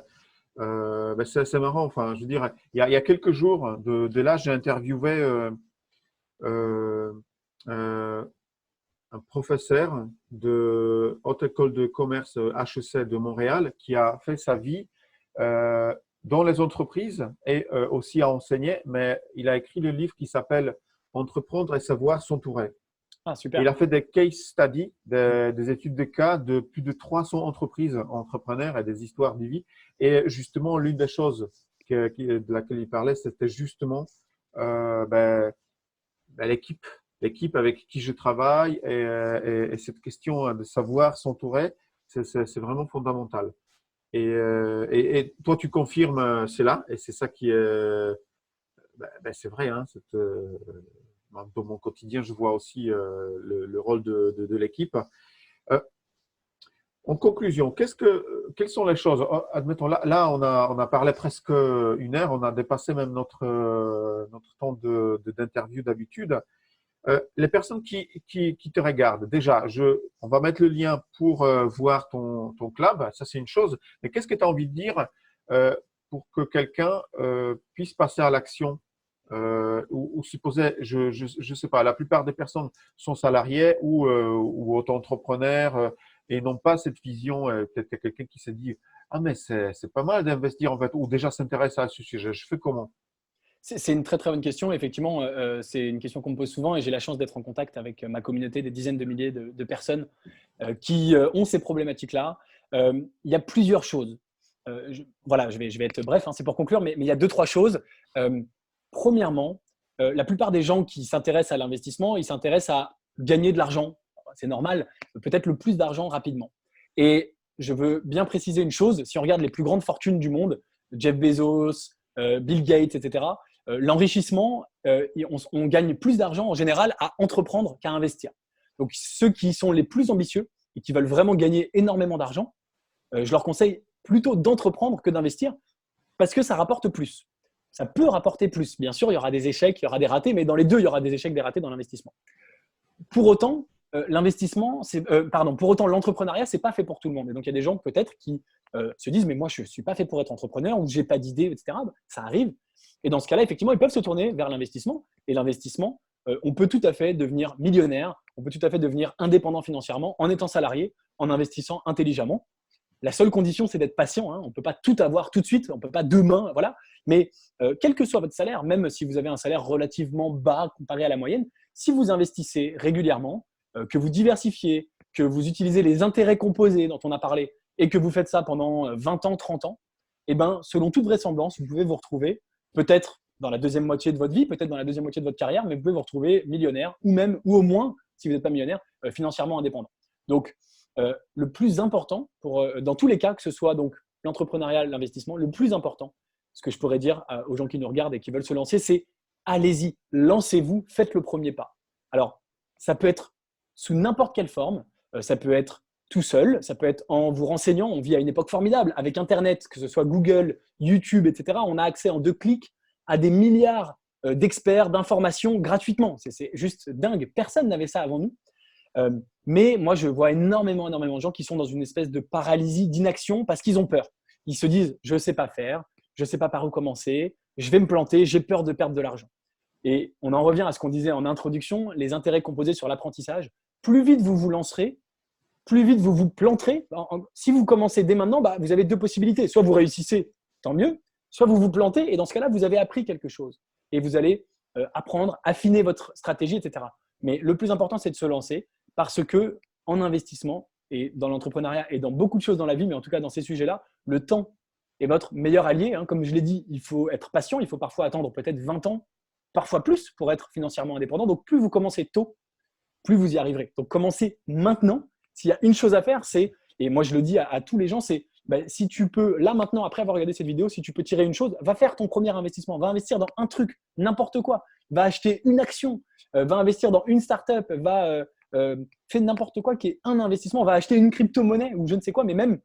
marrant. Enfin, je veux dire, il y a quelques jours de là, j'ai interviewé euh, euh, un professeur de Haute École de Commerce HEC de Montréal qui a fait sa vie dans les entreprises et aussi à enseigner, mais il a écrit le livre qui s'appelle Entreprendre et savoir s'entourer. Ah, super. Il a fait des case studies, des études de cas de plus de 300 entreprises entrepreneurs et des histoires de vie. Et justement, l'une des choses de laquelle il parlait, c'était justement l'équipe avec qui je travaille et cette question de savoir s'entourer, c'est vraiment fondamental. Et toi, tu confirmes cela et c'est ça qui est, c'est vrai, hein, dans mon quotidien, je vois aussi le rôle de l'équipe. Euh, En conclusion, quelles sont les choses? Admettons, là on a parlé presque une heure, on a dépassé même notre temps d'interview d'habitude. Les personnes qui te regardent, déjà, on va mettre le lien pour voir ton club, ça c'est une chose, mais qu'est-ce que tu as envie de dire pour que quelqu'un puisse passer à l'action ou supposer, je sais pas, la plupart des personnes sont salariées ou auto-entrepreneurs et n'ont pas cette vision. Peut-être qu'il y a quelqu'un qui s'est dit, ah mais c'est pas mal d'investir en fait, ou déjà s'intéresse à ce sujet. Je fais comment? C'est une très très bonne question. Effectivement, c'est une question qu'on me pose souvent et j'ai la chance d'être en contact avec ma communauté des dizaines de milliers de personnes qui ont ces problématiques-là. Il y a plusieurs choses. Voilà, je vais être bref, hein, c'est pour conclure, mais il y a deux, trois choses. Premièrement, la plupart des gens qui s'intéressent à l'investissement, ils s'intéressent à gagner de l'argent. C'est normal, peut-être le plus d'argent rapidement. Et je veux bien préciser une chose, si on regarde les plus grandes fortunes du monde, Jeff Bezos, Bill Gates, etc., l'enrichissement, on gagne plus d'argent en général à entreprendre qu'à investir. Donc, ceux qui sont les plus ambitieux et qui veulent vraiment gagner énormément d'argent, je leur conseille plutôt d'entreprendre que d'investir parce que ça rapporte plus. Ça peut rapporter plus. Bien sûr, il y aura des échecs, il y aura des ratés, mais dans les deux, il y aura des échecs, des ratés dans l'investissement. Pour autant, pour autant, l'entrepreneuriat, c'est pas fait pour tout le monde. Et donc, il y a des gens peut-être qui se disent, mais moi, je suis pas fait pour être entrepreneur ou j'ai pas d'idée, etc. Ça arrive. Et dans ce cas-là, effectivement, ils peuvent se tourner vers l'investissement. Et l'investissement, on peut tout à fait devenir millionnaire, on peut tout à fait devenir indépendant financièrement en étant salarié, en investissant intelligemment. La seule condition, c'est d'être patient. Hein. On ne peut pas tout avoir tout de suite, on ne peut pas demain, voilà. Mais quel que soit votre salaire, même si vous avez un salaire relativement bas comparé à la moyenne, si vous investissez régulièrement, que vous diversifiez, que vous utilisez les intérêts composés dont on a parlé et que vous faites ça pendant 20 ans, 30 ans, eh ben, selon toute vraisemblance, vous pouvez vous retrouver peut-être dans la deuxième moitié de votre vie, peut-être dans la deuxième moitié de votre carrière, mais vous pouvez vous retrouver millionnaire ou même, ou au moins, si vous n'êtes pas millionnaire, financièrement indépendant. Donc, le plus important, dans tous les cas, que ce soit donc l'entrepreneuriat, l'investissement, le plus important, ce que je pourrais dire aux gens qui nous regardent et qui veulent se lancer, c'est allez-y, lancez-vous, faites le premier pas. Alors, ça peut être sous n'importe quelle forme, ça peut être tout seul, ça peut être en vous renseignant. On vit à une époque formidable avec Internet, que ce soit Google, YouTube, etc. On a accès en 2 clics à des milliards d'experts, d'informations gratuitement. C'est juste dingue. Personne n'avait ça avant nous. Mais moi, je vois énormément de gens qui sont dans une espèce de paralysie, d'inaction parce qu'ils ont peur. Ils se disent, je ne sais pas faire, je ne sais pas par où commencer, je vais me planter, j'ai peur de perdre de l'argent. Et on en revient à ce qu'on disait en introduction, les intérêts composés sur l'apprentissage. Plus vite vous vous lancerez, plus vite vous vous planterez. Si vous commencez dès maintenant, vous avez 2 possibilités. Soit vous réussissez, tant mieux, soit vous vous plantez et dans ce cas-là, vous avez appris quelque chose. Et vous allez apprendre, affiner votre stratégie, etc. Mais le plus important, c'est de se lancer parce que en investissement et dans l'entrepreneuriat et dans beaucoup de choses dans la vie, mais en tout cas dans ces sujets-là, le temps est votre meilleur allié. Hein. Comme je l'ai dit, il faut être patient, il faut parfois attendre peut-être 20 ans, parfois plus pour être financièrement indépendant. Donc plus vous commencez tôt, plus vous y arriverez. Donc commencez maintenant. S'il y a une chose à faire, c'est, et moi je le dis à tous les gens, c'est si tu peux, là maintenant, après avoir regardé cette vidéo, si tu peux tirer une chose, va faire ton premier investissement, va investir dans un truc, n'importe quoi, va acheter une action, va investir dans une startup, va faire n'importe quoi qui est un investissement, va acheter une crypto-monnaie ou je ne sais quoi, mais même,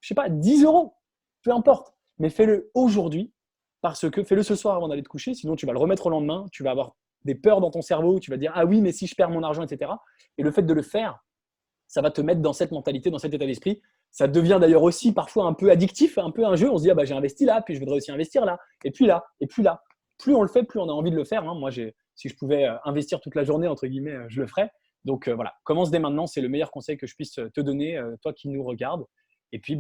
je sais pas, 10 euros, peu importe, mais fais-le aujourd'hui parce que fais-le ce soir avant d'aller te coucher, sinon tu vas le remettre au lendemain, tu vas avoir des peurs dans ton cerveau, tu vas te dire ah oui, mais si je perds mon argent, etc. Et le fait de le faire, ça va te mettre dans cette mentalité, dans cet état d'esprit. Ça devient d'ailleurs aussi parfois un peu addictif, un peu un jeu. On se dit, j'ai investi là, puis je voudrais aussi investir là, et puis là, et puis là. Plus on le fait, plus on a envie de le faire. Hein. Moi, si je pouvais investir toute la journée, entre guillemets, je le ferais. Donc voilà, commence dès maintenant. C'est le meilleur conseil que je puisse te donner, toi qui nous regardes. Et puis,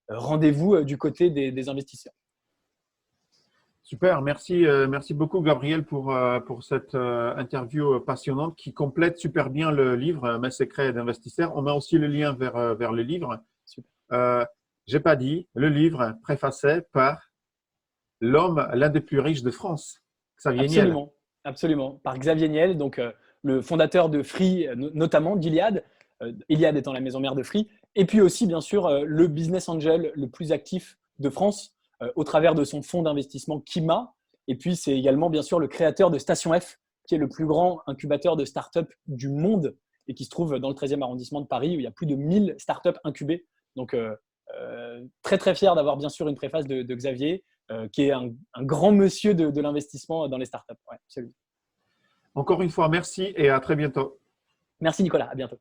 rendez-vous du côté des investisseurs. Super, merci beaucoup Gabriel pour cette interview passionnante qui complète super bien le livre Mes secrets d'investisseur. On met aussi le lien vers le livre. J'ai pas dit, le livre préfacé par l'un des plus riches de France, Xavier Niel. Absolument. Par Xavier Niel, donc le fondateur de Free, notamment d'Iliad, Iliad étant la maison mère de Free, et puis aussi bien sûr le business angel le plus actif de France, au travers de son fonds d'investissement Kima. Et puis, c'est également, bien sûr, le créateur de Station F, qui est le plus grand incubateur de startups du monde et qui se trouve dans le 13e arrondissement de Paris, où il y a plus de 1000 startups incubées. Donc, très, très fier d'avoir, bien sûr, une préface de Xavier, qui est un grand monsieur de l'investissement dans les startups. Ouais, absolument. Encore une fois, merci et à très bientôt. Merci, Nicolas. À bientôt.